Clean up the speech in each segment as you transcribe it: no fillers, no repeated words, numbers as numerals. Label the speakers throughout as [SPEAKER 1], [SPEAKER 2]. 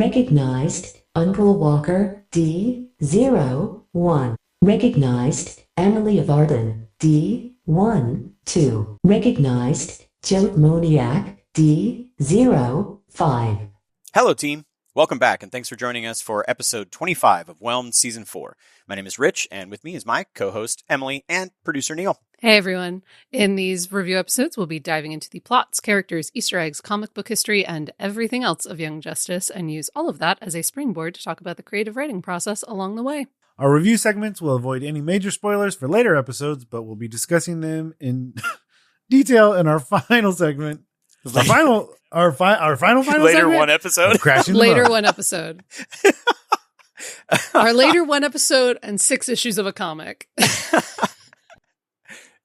[SPEAKER 1] Recognized, Uncle Walker, D01. Recognized, Emily of Arden, D12. Recognized, Joe Moniac, D05.
[SPEAKER 2] Hello, team. Welcome back, and thanks for joining us for episode 25 of Whelmed Season 4. My name is Rich, and with me is my co-host, Emily, and producer, Neil.
[SPEAKER 3] Hey, everyone. In these review episodes, we'll be diving into the plots, characters, Easter eggs, comic book history, and everything else of Young Justice, and use all of that as a springboard to talk about the creative writing process along the way.
[SPEAKER 4] Our review segments will avoid any major spoilers for later episodes, but we'll be discussing them in detail in our final segment. Our final
[SPEAKER 2] later
[SPEAKER 4] segment?
[SPEAKER 2] one episode.
[SPEAKER 3] Later one episode. Our later one episode and 6 issues of a comic.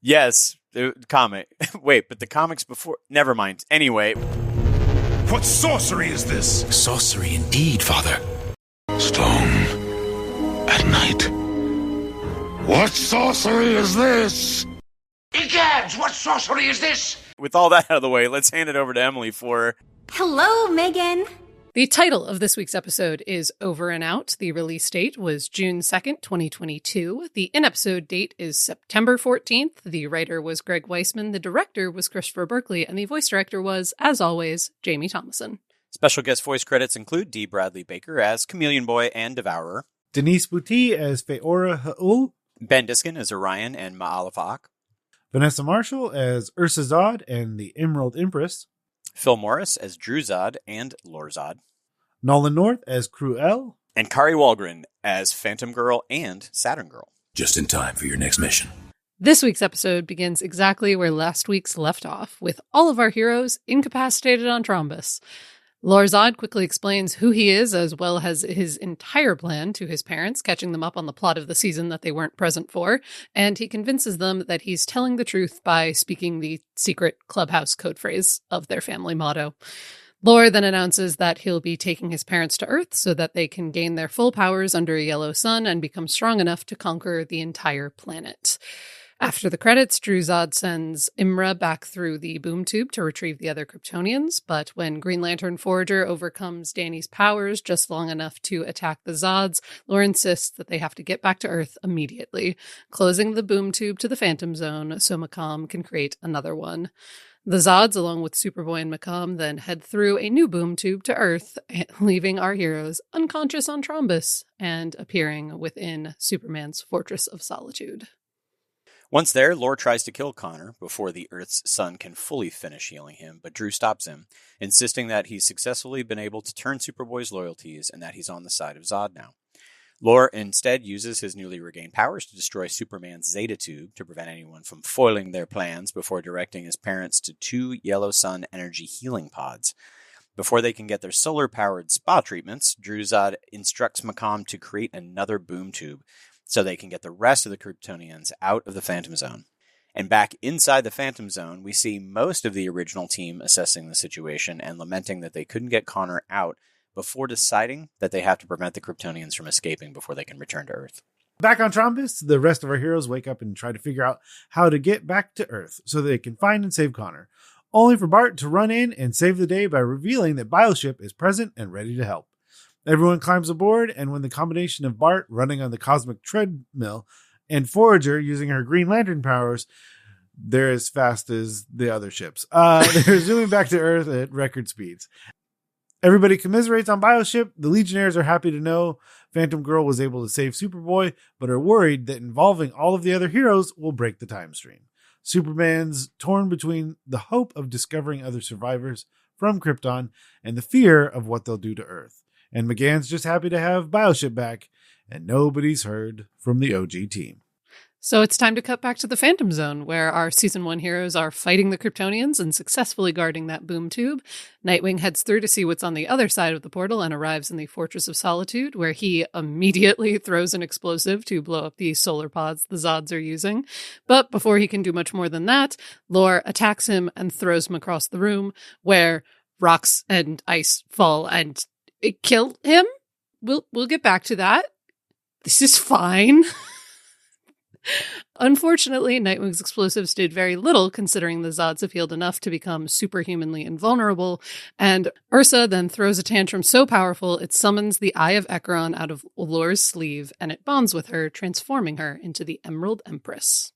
[SPEAKER 2] Yes, the comic. Wait, but the comics before... Never mind. Anyway.
[SPEAKER 5] What sorcery is this?
[SPEAKER 6] Sorcery indeed, Father. Stone at night.
[SPEAKER 5] What sorcery is this? Egads, what sorcery is this?
[SPEAKER 2] With all that out of the way, let's hand it over to Emily for...
[SPEAKER 7] Hello, Megan.
[SPEAKER 3] The title of this week's episode is Over and Out. The release date was June 2nd, 2022. The in-episode date is September 14th. The writer was Greg Weisman, the director was Christopher Berkeley, and the voice director was, as always, Jamie Thomason.
[SPEAKER 2] Special guest voice credits include D. Bradley Baker as Chameleon Boy and Devourer,
[SPEAKER 4] Denise Bouty as Feora Ha'ul,
[SPEAKER 2] Ben Diskin as Orion and Ma'alafak,
[SPEAKER 4] Vanessa Marshall as Ursa Zod and the Emerald Empress,
[SPEAKER 2] Phil Morris as Druzad and Lorzad,
[SPEAKER 4] Nolan North as Cruel,
[SPEAKER 2] and Kari Walgren as Phantom Girl and Saturn Girl.
[SPEAKER 6] Just in time for your next mission.
[SPEAKER 3] This week's episode begins exactly where last week's left off, with all of our heroes incapacitated on Trombus. Lorzad quickly explains who he is, as well as his entire plan to his parents, catching them up on the plot of the season that they weren't present for, and he convinces them that he's telling the truth by speaking the secret clubhouse code phrase of their family motto. Lore then announces that he'll be taking his parents to Earth so that they can gain their full powers under a yellow sun and become strong enough to conquer the entire planet. After the credits, Druzad sends Imra back through the boom tube to retrieve the other Kryptonians, but when Green Lantern Forager overcomes Danny's powers just long enough to attack the Zods, Lore insists that they have to get back to Earth immediately, closing the boom tube to the Phantom Zone so Macomb can create another one. The Zods, along with Superboy and Macomb, then head through a new boom tube to Earth, leaving our heroes unconscious on Trombus and appearing within Superman's Fortress of Solitude.
[SPEAKER 2] Once there, Lore tries to kill Connor before the Earth's sun can fully finish healing him, but Drew stops him, insisting that he's successfully been able to turn Superboy's loyalties and that he's on the side of Zod now. Lore instead uses his newly regained powers to destroy Superman's Zeta Tube to prevent anyone from foiling their plans before directing his parents to 2 Yellow Sun energy healing pods. Before they can get their solar-powered spa treatments, Druzad instructs Macomb to create another boom tube, so they can get the rest of the Kryptonians out of the Phantom Zone. And back inside the Phantom Zone, we see most of the original team assessing the situation and lamenting that they couldn't get Connor out before deciding that they have to prevent the Kryptonians from escaping before they can return to Earth.
[SPEAKER 4] Back on Trombus, the rest of our heroes wake up and try to figure out how to get back to Earth so they can find and save Connor, only for Bart to run in and save the day by revealing that Bioship is present and ready to help. Everyone climbs aboard, and when the combination of Bart running on the cosmic treadmill and Forager using her Green Lantern powers, they're as fast as the other ships. They're zooming back to Earth at record speeds. Everybody commiserates on Bioship. The Legionnaires are happy to know Phantom Girl was able to save Superboy, but are worried that involving all of the other heroes will break the time stream. Superman's torn between the hope of discovering other survivors from Krypton and the fear of what they'll do to Earth. And McGann's just happy to have Bioship back, and nobody's heard from the OG team.
[SPEAKER 3] So it's time to cut back to the Phantom Zone, where our Season 1 heroes are fighting the Kryptonians and successfully guarding that boom tube. Nightwing heads through to see what's on the other side of the portal and arrives in the Fortress of Solitude, where he immediately throws an explosive to blow up the solar pods the Zods are using. But before he can do much more than that, Lore attacks him and throws him across the room, where rocks and ice fall and kill him. We'll get back to that. This is fine. Unfortunately, Nightwing's explosives did very little, considering the Zods have healed enough to become superhumanly invulnerable, and Ursa then throws a tantrum so powerful it summons the Eye of Ekron out of Lore's sleeve, and it bonds with her, transforming her into the Emerald Empress.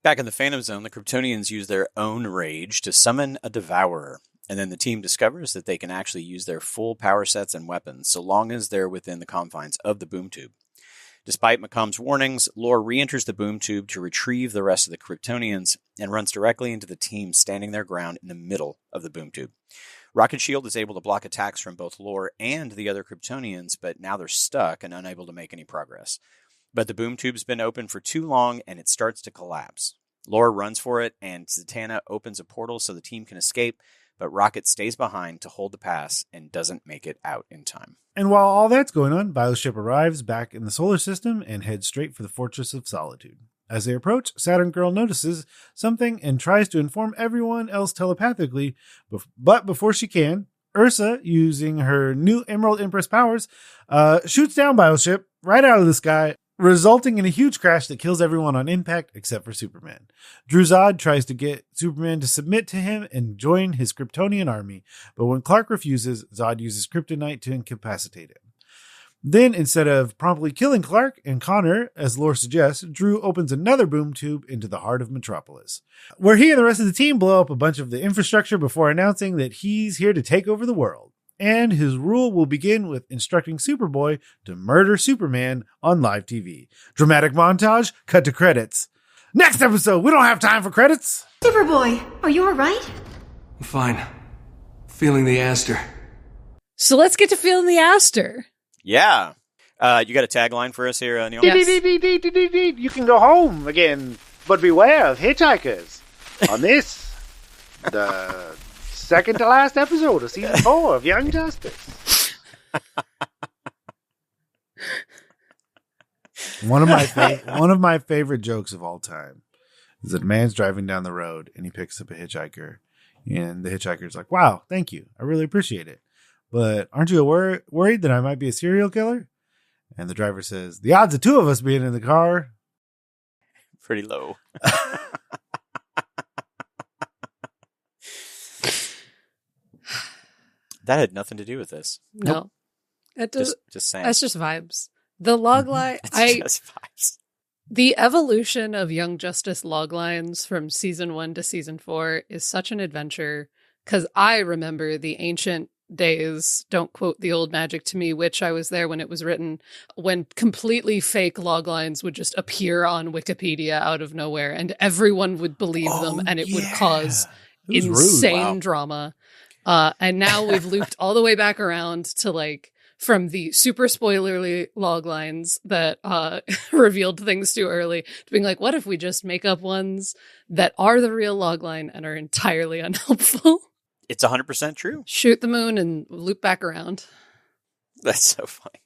[SPEAKER 2] Back in the Phantom Zone, the Kryptonians use their own rage to summon a Devourer, and then the team discovers that they can actually use their full power sets and weapons, so long as they're within the confines of the boom tube. Despite Macom's warnings, Lore re-enters the boom tube to retrieve the rest of the Kryptonians and runs directly into the team standing their ground in the middle of the boom tube. Rocket Shield is able to block attacks from both Lore and the other Kryptonians, but now they're stuck and unable to make any progress. But the boom tube's been open for too long and it starts to collapse. Lore runs for it and Zatanna opens a portal so the team can escape, but Rocket stays behind to hold the pass and doesn't make it out in time.
[SPEAKER 4] And while all that's going on, Bioship arrives back in the solar system and heads straight for the Fortress of Solitude. As they approach, Saturn Girl notices something and tries to inform everyone else telepathically, but before she can, Ursa, using her new Emerald Empress powers, shoots down Bioship right out of the sky, resulting in a huge crash that kills everyone on impact except for Superman. Zod tries to get Superman to submit to him and join his Kryptonian army, but when Clark refuses, Zod uses kryptonite to incapacitate him. Then, instead of promptly killing Clark and Connor, as Lore suggests, Drew opens another boom tube into the heart of Metropolis, where he and the rest of the team blow up a bunch of the infrastructure before announcing that he's here to take over the world. And his rule will begin with instructing Superboy to murder Superman on live TV. Dramatic montage, cut to credits. Next episode, we don't have time for credits.
[SPEAKER 7] Superboy, are you alright?
[SPEAKER 8] I'm fine. Feeling the Aster.
[SPEAKER 3] So let's get to feeling the Aster.
[SPEAKER 2] Yeah. You got a tagline for us here, Neil?
[SPEAKER 3] Yes.
[SPEAKER 4] You can go home again, but beware of hitchhikers. On this, the second to last episode of season 4 of Young Justice. One of my favorite jokes of all time is that a man's driving down the road and he picks up a hitchhiker, and the hitchhiker's like, "Wow, thank you, I really appreciate it. But aren't you worried that I might be a serial killer?" And the driver says, "The odds of two of us being in the car
[SPEAKER 2] pretty low." That had nothing to do with this.
[SPEAKER 3] No. It does,
[SPEAKER 2] just saying.
[SPEAKER 3] that's just vibes. The logline,
[SPEAKER 2] Just vibes.
[SPEAKER 3] the evolution of Young Justice loglines from season 1 to season 4 is such an adventure, because I remember the ancient days, don't quote the old magic to me, which I was there when it was written, when completely fake loglines would just appear on Wikipedia out of nowhere and everyone would believe them, and it would cause insane drama. And now we've looped all the way back around to like from the super spoilerly loglines that revealed things too early to being like, what if we just make up ones that are the real logline and are entirely unhelpful?
[SPEAKER 2] It's 100% true.
[SPEAKER 3] Shoot the moon and loop back around.
[SPEAKER 2] That's so funny.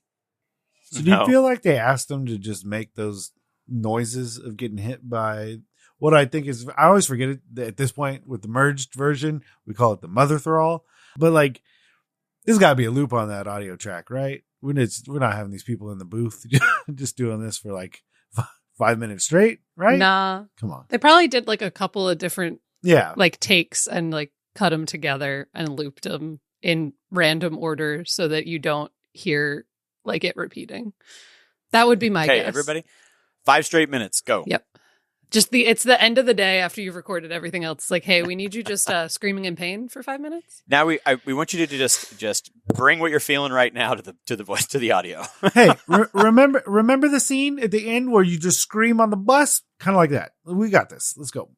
[SPEAKER 4] So do you feel like they asked them to just make those noises of getting hit by what I think is, I always forget it at this point with the merged version, we call it the mother thrall. But like, there's got to be a loop on that audio track, right? We're not having these people in the booth just doing this for like 5 minutes straight, right?
[SPEAKER 3] Nah.
[SPEAKER 4] Come on.
[SPEAKER 3] They probably did like a couple of different like takes and like cut them together and looped them in random order so that you don't hear like it repeating. That would be my guess.
[SPEAKER 2] Okay, everybody, 5 straight minutes, go.
[SPEAKER 3] Yep. It's the end of the day after you've recorded everything else. It's like, hey, we need you just screaming in pain for 5 minutes.
[SPEAKER 2] Now we want you to just bring what you're feeling right now to the voice, to the audio.
[SPEAKER 4] Hey, remember the scene at the end where you just scream on the bus, kind of like that. We got this. Let's go.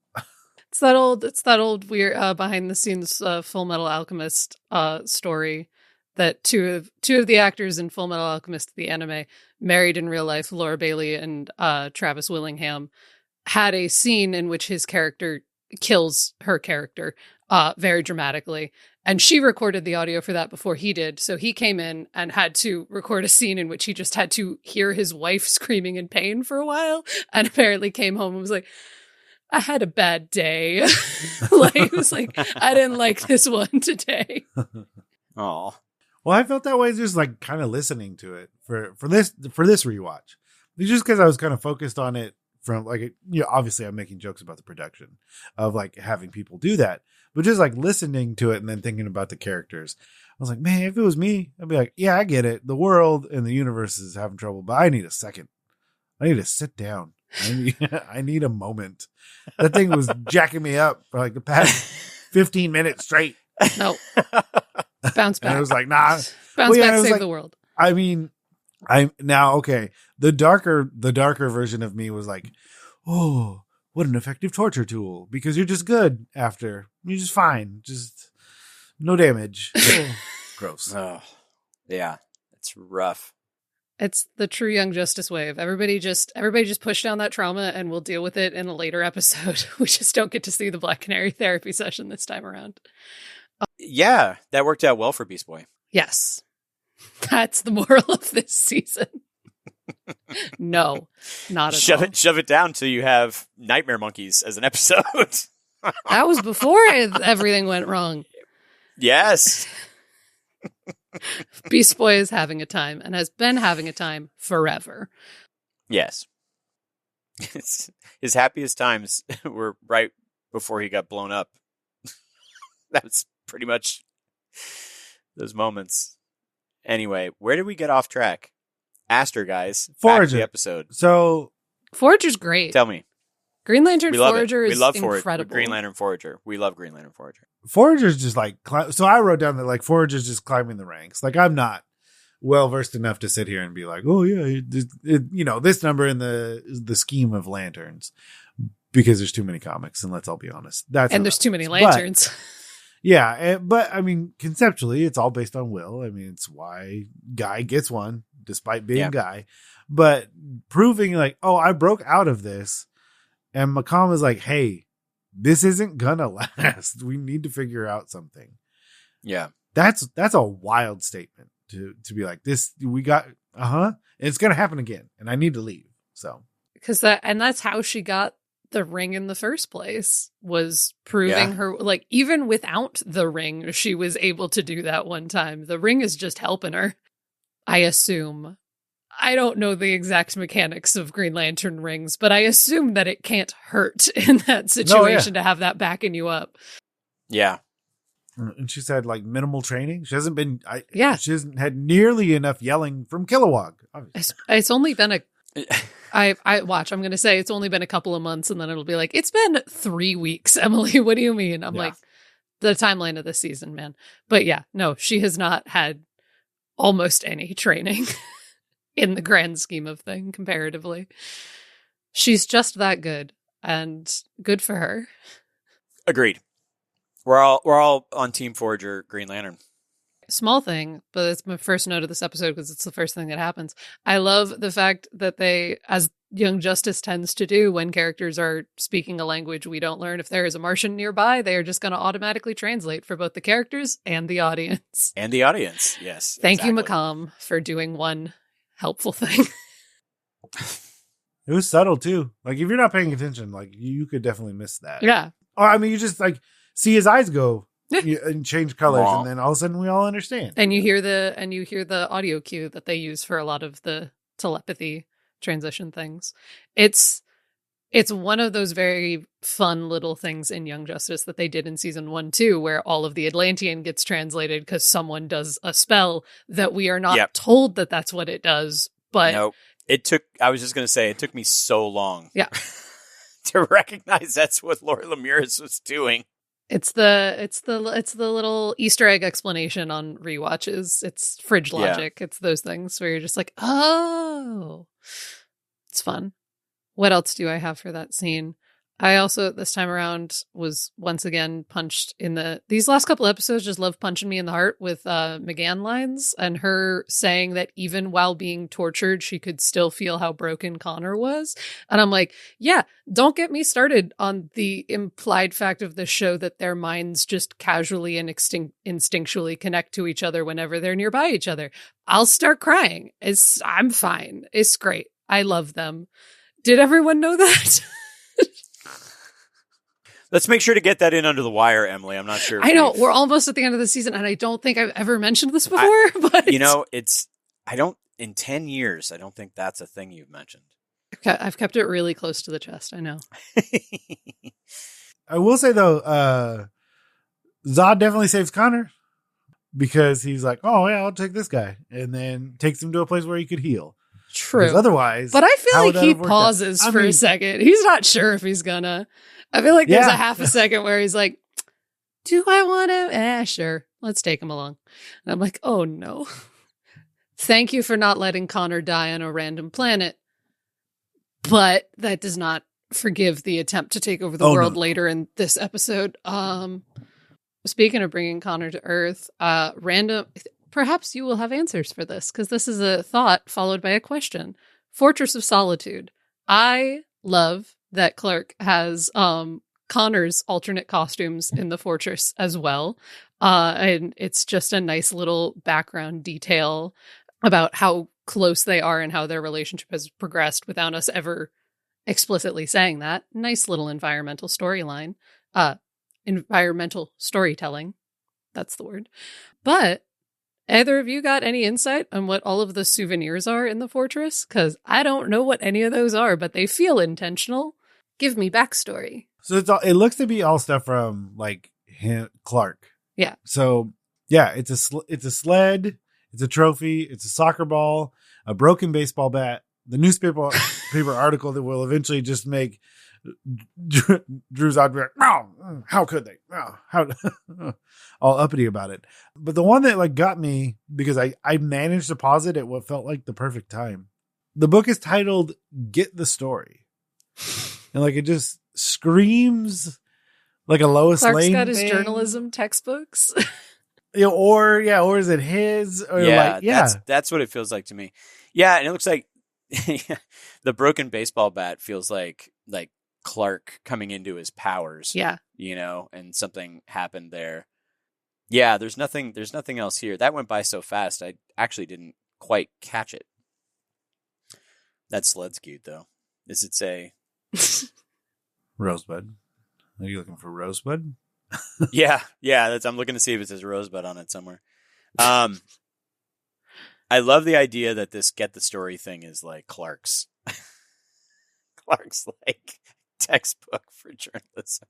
[SPEAKER 3] It's that old weird behind the scenes Full Metal Alchemist story that two of the actors in Full Metal Alchemist, the anime, married in real life, Laura Bailey and Travis Willingham, had a scene in which his character kills her character very dramatically. And she recorded the audio for that before he did. So he came in and had to record a scene in which he just had to hear his wife screaming in pain for a while. And apparently came home and was like, I had a bad day. Like, it was like, I didn't like this one today.
[SPEAKER 2] Oh.
[SPEAKER 4] Well, I felt that way just like kind of listening to it for this rewatch. Just because I was kind of focused on it from like, obviously I'm making jokes about the production of like having people do that, but just like listening to it and then thinking about the characters. I was like, man, if it was me, I'd be like, yeah, I get it. The world and the universe is having trouble, but I need a second. I need to sit down. I need a moment. That thing was jacking me up for like the past 15 minutes straight.
[SPEAKER 3] No. Bounce back.
[SPEAKER 4] And I was like, nah.
[SPEAKER 3] Bounce back,
[SPEAKER 4] save
[SPEAKER 3] the world.
[SPEAKER 4] I mean, I'm now, okay. The darker version of me was like, oh, what an effective torture tool. Because you're just good after. You're just fine. Just no damage. Gross.
[SPEAKER 2] Oh, yeah. It's rough.
[SPEAKER 3] It's the true Young Justice wave. Everybody just push down that trauma and we'll deal with it in a later episode. We just don't get to see the Black Canary therapy session this time around.
[SPEAKER 2] Yeah, that worked out well for Beast Boy.
[SPEAKER 3] Yes. That's the moral of this season. No, not at all.
[SPEAKER 2] Shove it down till you have Nightmare Monkeys as an episode.
[SPEAKER 3] That was before everything went wrong.
[SPEAKER 2] Yes.
[SPEAKER 3] Beast Boy is having a time and has been having a time forever.
[SPEAKER 2] Yes. His happiest times were right before he got blown up. That was pretty much those moments. Anyway, where did we get off track? Aster, guys.
[SPEAKER 4] Forager.
[SPEAKER 2] Back to the episode.
[SPEAKER 4] So
[SPEAKER 3] Forager's great.
[SPEAKER 2] Tell me.
[SPEAKER 3] Green Lantern Forager is
[SPEAKER 2] incredible.
[SPEAKER 3] incredible.
[SPEAKER 2] Green Lantern Forager. We love Green Lantern Forager.
[SPEAKER 4] Forager's just like, so I wrote down that like Forager's just climbing the ranks. Like I'm not well versed enough to sit here and be like, oh yeah, this number in the scheme of lanterns, because there's too many comics, and let's all be honest.
[SPEAKER 3] There's too many lanterns.
[SPEAKER 4] But, yeah, but I mean, conceptually, it's all based on will. I mean, it's why Guy gets one despite being Guy, but proving like, oh, I broke out of this, and Macomb is like, hey, this isn't gonna last. We need to figure out something.
[SPEAKER 2] Yeah,
[SPEAKER 4] that's a wild statement to be like this. We got and it's gonna happen again, and I need to leave. So
[SPEAKER 3] that's how she got the ring in the first place, was proving her, like, even without the ring, she was able to do that one time. The ring is just helping her, I assume. I don't know the exact mechanics of Green Lantern rings, but I assume that it can't hurt in that situation to have that backing you up.
[SPEAKER 2] Yeah.
[SPEAKER 4] And she's had like minimal training. She hasn't been, she hasn't had nearly enough yelling from Kilowog.
[SPEAKER 3] It's only been I'm going to say it's only been a couple of months, and then it'll be like, it's been 3 weeks, Emily. What do you mean? I'm like, the timeline of this season, man. But yeah, no, she has not had almost any training in the grand scheme of thing comparatively. She's just that good, and good for her.
[SPEAKER 2] Agreed. We're all on Team Forager Green Lantern.
[SPEAKER 3] Small thing, but it's my first note of this episode because it's the first thing that happens. I love the fact that they, as Young Justice tends to do when characters are speaking a language we don't learn, if there is a Martian nearby, they are just going to automatically translate for both the characters and the audience.
[SPEAKER 2] And the audience, yes.
[SPEAKER 3] Thank you, Macomb, for doing one helpful thing.
[SPEAKER 4] It was subtle too. Like if you're not paying attention, like you could definitely miss that.
[SPEAKER 3] Yeah.
[SPEAKER 4] Or I mean, you just like see his eyes go and change colors, and then all of a sudden we all understand.
[SPEAKER 3] And you hear the audio cue that they use for a lot of the telepathy transition things. It's one of those very fun little things in Young Justice that they did in season 1 too, where all of the Atlantean gets translated because someone does a spell that we are not told that that's what it does. But
[SPEAKER 2] no, I was just going to say, it took me so long to recognize that's what Laura Lemieux was doing.
[SPEAKER 3] It's the little Easter egg explanation on rewatches. It's fridge logic. It's those things where you're just like, oh, it's fun. What else do I have for that scene? I also, this time around, was once again punched in these last couple episodes just love punching me in the heart with McGann lines, and her saying that even while being tortured, she could still feel how broken Connor was. And I'm like, yeah, don't get me started on the implied fact of the show that their minds just casually and instinctually connect to each other whenever they're nearby each other. I'll start crying. I'm fine. It's great. I love them. Did everyone know that?
[SPEAKER 2] Let's make sure to get that in under the wire, Emily. I'm not sure.
[SPEAKER 3] I know we're almost at the end of the season, and I don't think I've ever mentioned this before. But
[SPEAKER 2] in 10 years, I don't think that's a thing you've mentioned.
[SPEAKER 3] I've kept it really close to the chest. I know.
[SPEAKER 4] I will say though, Zod definitely saves Connor because he's like, oh yeah, I'll take this guy, and then takes him to a place where he could heal.
[SPEAKER 3] True.
[SPEAKER 4] Because otherwise,
[SPEAKER 3] but I feel
[SPEAKER 4] how
[SPEAKER 3] like
[SPEAKER 4] would that
[SPEAKER 3] he
[SPEAKER 4] have worked out?
[SPEAKER 3] pauses
[SPEAKER 4] I
[SPEAKER 3] for a
[SPEAKER 4] mean,
[SPEAKER 3] second. He's not sure if he's gonna. I feel like there's
[SPEAKER 4] Yeah.
[SPEAKER 3] a half a second where he's like, do I want him? Sure. Let's take him along. And I'm like, oh no. Thank you for not letting Connor die on a random planet. But that does not forgive the attempt to take over the world later in this episode. Speaking of bringing Connor to Earth, perhaps you will have answers for this, because this is a thought followed by a question. Fortress of Solitude. I love that Clark has Connor's alternate costumes in the fortress as well. And it's just a nice little background detail about how close they are and how their relationship has progressed without us ever explicitly saying that. Nice little environmental storyline. Environmental storytelling. That's the word. But either of you got any insight on what all of the souvenirs are in the fortress? Because I don't know what any of those are, but they feel intentional. Give me backstory.
[SPEAKER 4] So it looks to be all stuff from like Clark.
[SPEAKER 3] Yeah.
[SPEAKER 4] So yeah, it's a sled, it's a trophy, it's a soccer ball, a broken baseball bat, the newspaper article that will eventually just make Drew's out be like, no, how could they? No, how all uppity about it. But the one that like got me, because I managed to pause it at what felt like the perfect time. The book is titled Get the Story. And like it just screams like a Lois
[SPEAKER 3] Clark's
[SPEAKER 4] Lane
[SPEAKER 3] got his
[SPEAKER 4] thing.
[SPEAKER 3] journalism textbooks.
[SPEAKER 4] Or is it his? Or
[SPEAKER 2] that's what it feels like to me. Yeah, and it looks like the broken baseball bat feels like Clark coming into his powers.
[SPEAKER 3] Yeah.
[SPEAKER 2] And something happened there. Yeah, there's nothing else here. That went by so fast, I actually didn't quite catch it. That sled's cute, though. Does it say
[SPEAKER 4] Rosebud? Are you looking for Rosebud?
[SPEAKER 2] Yeah. I'm looking to see if it says Rosebud on it somewhere. I love the idea that this Get the Story thing is like Clark's like textbook for journalism.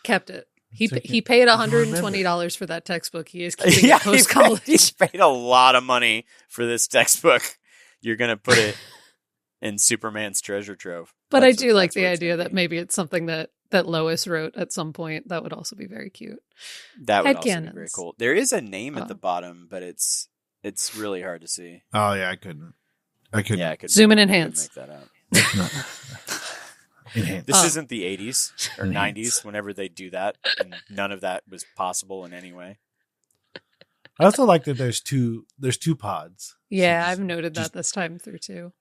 [SPEAKER 3] Kept it. He paid $120 for that textbook. He is keeping it post college.
[SPEAKER 2] He paid a lot of money for this textbook. You're gonna put it in Superman's treasure trove.
[SPEAKER 3] But I do like the idea that maybe it's something that Lois wrote at some point. That would also be very cute.
[SPEAKER 2] That would also be very cool. There is a name at the bottom, but it's really hard to see.
[SPEAKER 4] Oh yeah, I couldn't.
[SPEAKER 2] Yeah, I could
[SPEAKER 3] zoom and enhance.
[SPEAKER 2] Make that out. This isn't the 80s or 90s whenever they do that, and none of that was possible in any way.
[SPEAKER 4] I also like that there's two pods.
[SPEAKER 3] Yeah, I've noted that this time through too.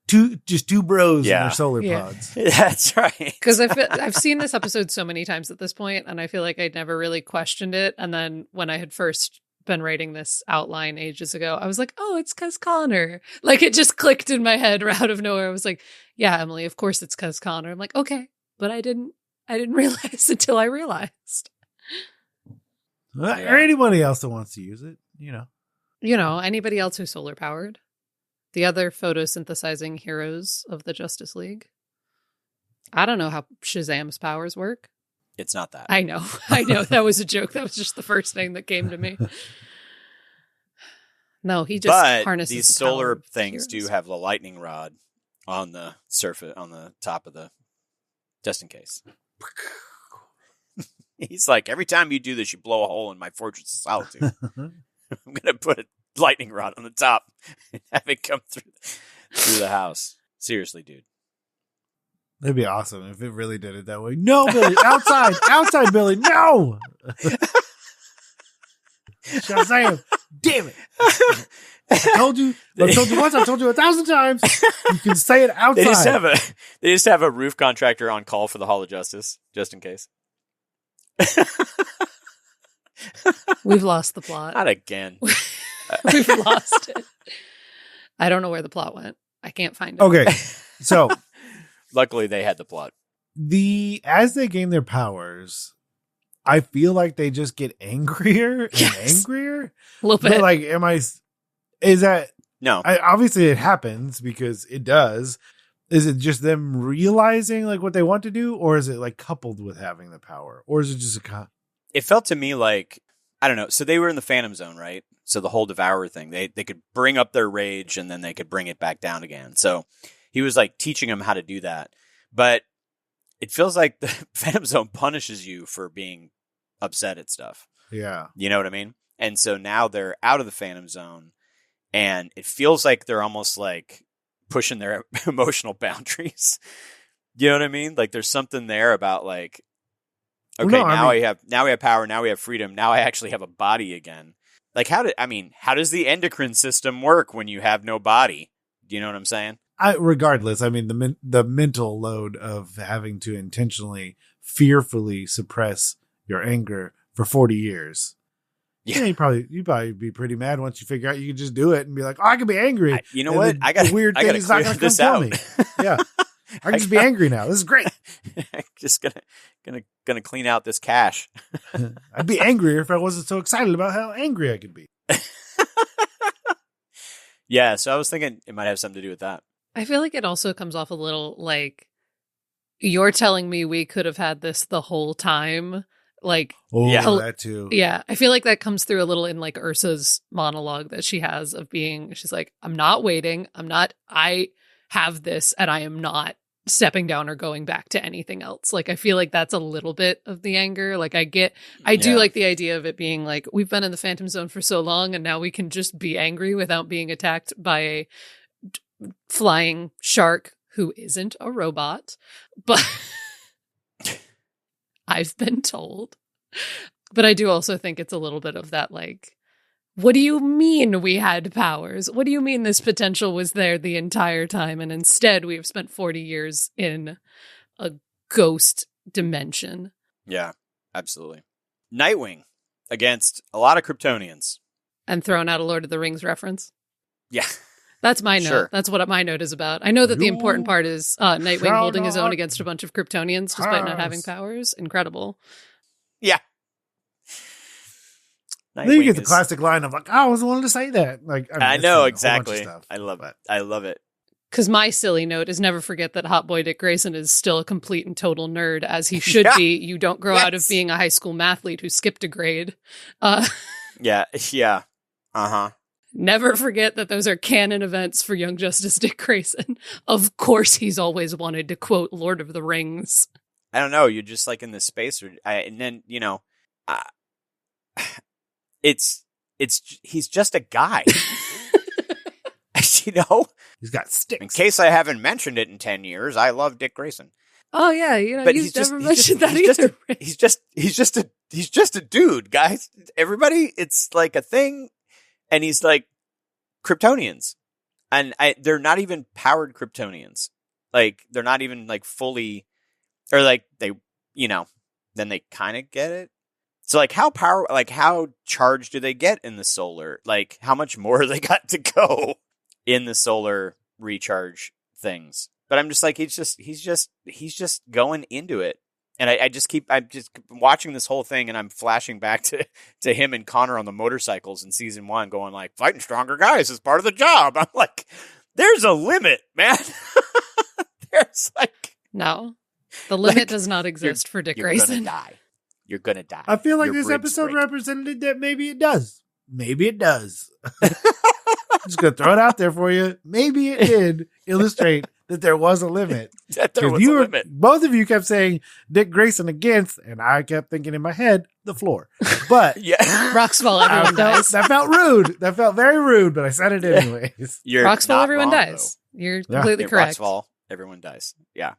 [SPEAKER 4] Two bros in their solar pods.
[SPEAKER 2] That's right.
[SPEAKER 3] Because I've seen this episode so many times at this point, and I feel like I'd never really questioned it. And then when I had first been writing this outline ages ago, I was like, oh, it's Cuz Connor. Like it just clicked in my head out of nowhere. I was like, yeah, Emily, of course it's Cuz Connor. I'm like, okay, but I didn't realize until I realized.
[SPEAKER 4] Or anybody else that wants to use it,
[SPEAKER 3] anybody else who's solar powered. The other photosynthesizing heroes of the Justice League. I don't know how Shazam's powers work.
[SPEAKER 2] It's not that.
[SPEAKER 3] I know. That was a joke. That was just the first thing that came to me. No, he just harnesses
[SPEAKER 2] these solar things do have the lightning rod on the surface, on the top of the, just in case. He's like, every time you do this, you blow a hole in my Fortress of Solitude. I'm going to put a lightning rod on the top and have it come through the house. Seriously, dude.
[SPEAKER 4] That'd be awesome if it really did it that way. No, Billy, outside, Billy, no. Shazam! Damn it! I told you once. I told you 1,000 times. You can say it outside.
[SPEAKER 2] They just have a roof contractor on call for the Hall of Justice, just in case.
[SPEAKER 3] We've lost the plot.
[SPEAKER 2] Not again.
[SPEAKER 3] We've lost it. I don't know where the plot went. I can't find it.
[SPEAKER 4] Okay, so.
[SPEAKER 2] Luckily, they had the plot.
[SPEAKER 4] As they gain their powers, I feel like they just get angrier and angrier.
[SPEAKER 3] A little bit.
[SPEAKER 4] But like, is that?
[SPEAKER 2] No.
[SPEAKER 4] Obviously, it happens because it does. Is it just them realizing like what they want to do, or is it like coupled with having the power, or is it just
[SPEAKER 2] It felt to me like, I don't know. So they were in the Phantom Zone, right? So the whole Devourer thing, they could bring up their rage and then they could bring it back down again. So he was like teaching them how to do that. But it feels like the Phantom Zone punishes you for being upset at stuff.
[SPEAKER 4] Yeah.
[SPEAKER 2] You know what I mean? And so now they're out of the Phantom Zone and it feels like they're almost like pushing their emotional boundaries. You know what I mean? Like there's something there about like, okay, we have power, now we have freedom, now I actually have a body again. Like how does the endocrine system work when you have no body? Do you know what I'm saying?
[SPEAKER 4] Regardless, I mean the mental load of having to intentionally, fearfully suppress your anger for 40 years. Yeah, you'd probably be pretty mad once you figure out you can just do it and be like, oh, I can be angry.
[SPEAKER 2] You know what? I got
[SPEAKER 4] weird thing is not going to come for me. Yeah, I can just be angry now. This is great.
[SPEAKER 2] Just gonna clean out this cache.
[SPEAKER 4] I'd be angrier if I wasn't so excited about how angry I could be.
[SPEAKER 2] Yeah, so I was thinking it might have something to do with that.
[SPEAKER 3] I feel like it also comes off a little like you're telling me we could have had this the whole time. Like,
[SPEAKER 4] that too.
[SPEAKER 3] Yeah, I feel like that comes through a little in like Ursa's monologue that she has of being, she's like, I'm not waiting. I have this and I am not stepping down or going back to anything else. Like, I feel like that's a little bit of the anger. Like, I do like the idea of it being like, we've been in the Phantom Zone for so long and now we can just be angry without being attacked by a flying shark who isn't a robot. But I've been told. But I do also think it's a little bit of that, like, what do you mean we had powers? What do you mean this potential was there the entire time? And instead we've spent 40 years in a ghost dimension.
[SPEAKER 2] Yeah, absolutely. Nightwing against a lot of Kryptonians.
[SPEAKER 3] And thrown out a Lord of the Rings reference.
[SPEAKER 2] Yeah.
[SPEAKER 3] That's my note.
[SPEAKER 2] Sure.
[SPEAKER 3] That's what my note is about. I know that the important part is Nightwing holding his own against a bunch of Kryptonians despite not having powers. Incredible.
[SPEAKER 2] Yeah.
[SPEAKER 4] Then you get the classic line of like, oh, I was the one to say that. Like,
[SPEAKER 2] I know, exactly. I love it. I love it.
[SPEAKER 3] Because my silly note is never forget that Hot Boy Dick Grayson is still a complete and total nerd, as he should be. You don't grow out of being a high school mathlete who skipped a grade.
[SPEAKER 2] Yeah. Uh-huh.
[SPEAKER 3] Never forget that those are canon events for Young Justice Dick Grayson. Of course he's always wanted to quote Lord of the Rings.
[SPEAKER 2] I don't know. You're just like in this space. And then, you know, he's just a guy. You know?
[SPEAKER 4] He's got sticks.
[SPEAKER 2] In case I haven't mentioned it in 10 years, I love Dick Grayson.
[SPEAKER 3] Oh yeah, you know,
[SPEAKER 2] but
[SPEAKER 3] he's never mentioned that either.
[SPEAKER 2] He's just a dude, guys. Everybody, it's like a thing. And he's like Kryptonians, and they're not even powered Kryptonians. Like they're not even like fully, or like they, you know, then they kind of get it. So like how charged do they get in the solar? Like how much more they got to go in the solar recharge things? But I'm just like he's just going into it. And I'm just watching this whole thing and I'm flashing back to him and Connor on the motorcycles in season 1 going like, fighting stronger guys is part of the job. I'm like, there's a limit, man. There's like...
[SPEAKER 3] No, the limit does not exist for Dick Grayson.
[SPEAKER 2] You're going to die.
[SPEAKER 4] I feel like this episode represented that maybe it does. Maybe it does. I'm just going to throw it out there for you. Maybe it did illustrate that there was a limit.
[SPEAKER 2] Limit.
[SPEAKER 4] Both of you kept saying Dick Grayson against, and I kept thinking in my head, the floor. But
[SPEAKER 2] yeah,
[SPEAKER 3] rocks fall, everyone dies.
[SPEAKER 4] That felt rude. That felt very rude, but I said it anyways.
[SPEAKER 3] Rocks fall, everyone dies. You're completely correct.
[SPEAKER 2] Rocks fall, everyone dies. Yeah.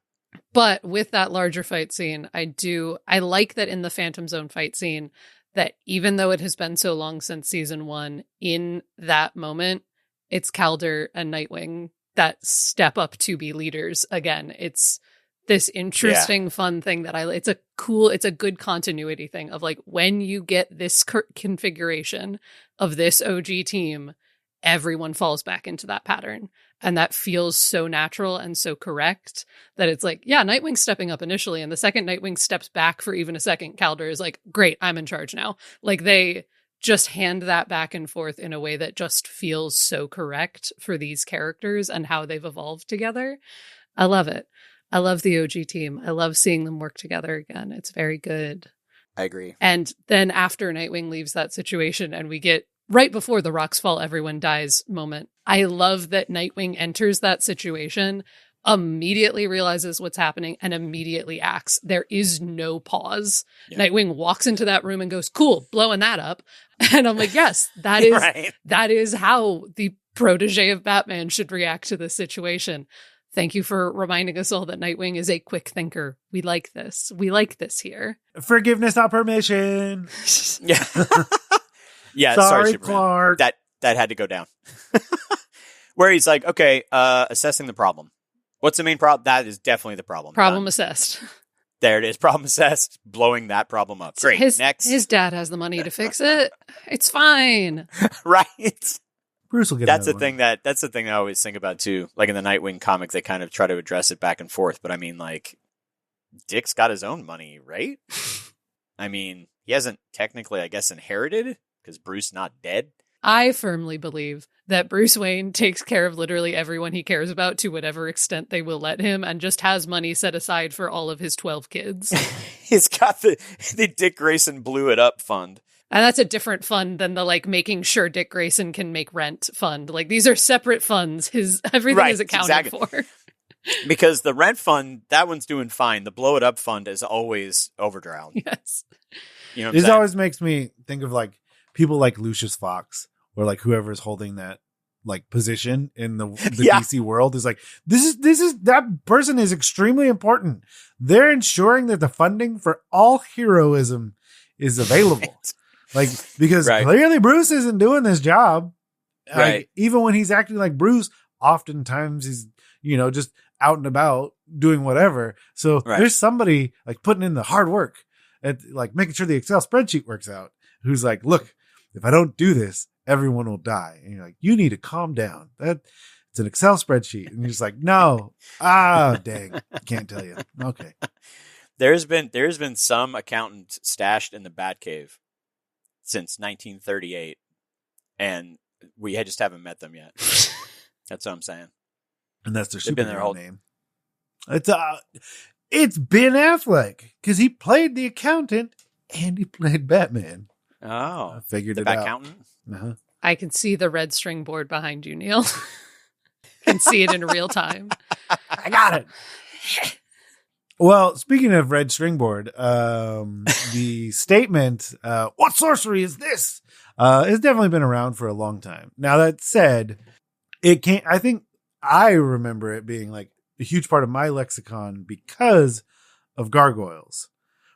[SPEAKER 3] But with that larger fight scene, I like that in the Phantom Zone fight scene, that even though it has been so long since season 1, in that moment, it's Calder and Nightwing that step up to be leaders again. It's this interesting, fun thing that it's a good continuity thing of like, when you get this configuration of this OG team, everyone falls back into that pattern. And that feels so natural and so correct that it's like, yeah, Nightwing's stepping up initially. And the second Nightwing steps back for even a second, Calder is like, great, I'm in charge now. Like they just hand that back and forth in a way that just feels so correct for these characters and how they've evolved together. I love it. I love the OG team. I love seeing them work together again. It's very good.
[SPEAKER 2] I agree.
[SPEAKER 3] And then after Nightwing leaves that situation and we get right before the rocks fall, everyone dies moment. I love that Nightwing enters that situation, immediately realizes what's happening and immediately acts. There is no pause. Yeah. Nightwing walks into that room and goes, cool, blowing that up. And I'm like, yes, that is, right. That is how the protege of Batman should react to this situation. Thank you for reminding us all that Nightwing is a quick thinker. We like this. We like this here.
[SPEAKER 4] Forgiveness, not permission.
[SPEAKER 2] Yeah. Yeah.
[SPEAKER 4] Sorry, Clark.
[SPEAKER 2] That had to go down. Where he's like, okay, assessing the problem. What's the main problem? That is definitely the problem.
[SPEAKER 3] Problem assessed.
[SPEAKER 2] There it is. Problem assessed. Blowing that problem up. Great. Next.
[SPEAKER 3] His dad has the money to fix it. It's fine.
[SPEAKER 2] Right.
[SPEAKER 4] Bruce will get
[SPEAKER 2] that's the thing that I always think about too. Like in the Nightwing comic, they kind of try to address it back and forth. But I mean, like, Dick's got his own money, right? I mean, he hasn't technically, I guess, inherited because Bruce not dead.
[SPEAKER 3] I firmly believe that Bruce Wayne takes care of literally everyone he cares about to whatever extent they will let him and just has money set aside for all of his 12 kids.
[SPEAKER 2] He's got the Dick Grayson blew it up fund.
[SPEAKER 3] And that's a different fund than the, like, making sure Dick Grayson can make rent fund. Like, these are separate funds. Everything is accounted for.
[SPEAKER 2] Because the rent fund, that one's doing fine. The blow it up fund is always overdrawn.
[SPEAKER 3] Yes.
[SPEAKER 2] You know what
[SPEAKER 4] this always makes me think of, like, people like Lucius Fox or, like, whoever's holding that, like, position in the DC world is like, this is that person is extremely important. They're ensuring that the funding for all heroism is available. Right. Like, because clearly Bruce isn't doing this job.
[SPEAKER 2] Right.
[SPEAKER 4] Like, even when he's acting like Bruce, oftentimes he's, just out and about doing whatever. So there's somebody like putting in the hard work at like making sure the Excel spreadsheet works out. Who's like, look, if I don't do this, everyone will die. And you're like, you need to calm down. It's an Excel spreadsheet. And you're just like, no, dang, I can't tell you. Okay.
[SPEAKER 2] There's been some accountant stashed in the Batcave since 1938, and we just haven't met them yet. That's what I'm saying.
[SPEAKER 4] And that's their superhero name. It's Ben Affleck, because he played the accountant and he played Batman.
[SPEAKER 2] Oh,
[SPEAKER 4] I figured
[SPEAKER 2] the
[SPEAKER 4] it out.
[SPEAKER 2] accountant.
[SPEAKER 4] Uh-huh.
[SPEAKER 3] I can see the red string board behind you, Neil. Can see it in real time.
[SPEAKER 4] I got it. Well, speaking of red string board, the statement, what sorcery is this? Has definitely been around for a long time. Now, that said, I think I remember it being like a huge part of my lexicon because of gargoyles.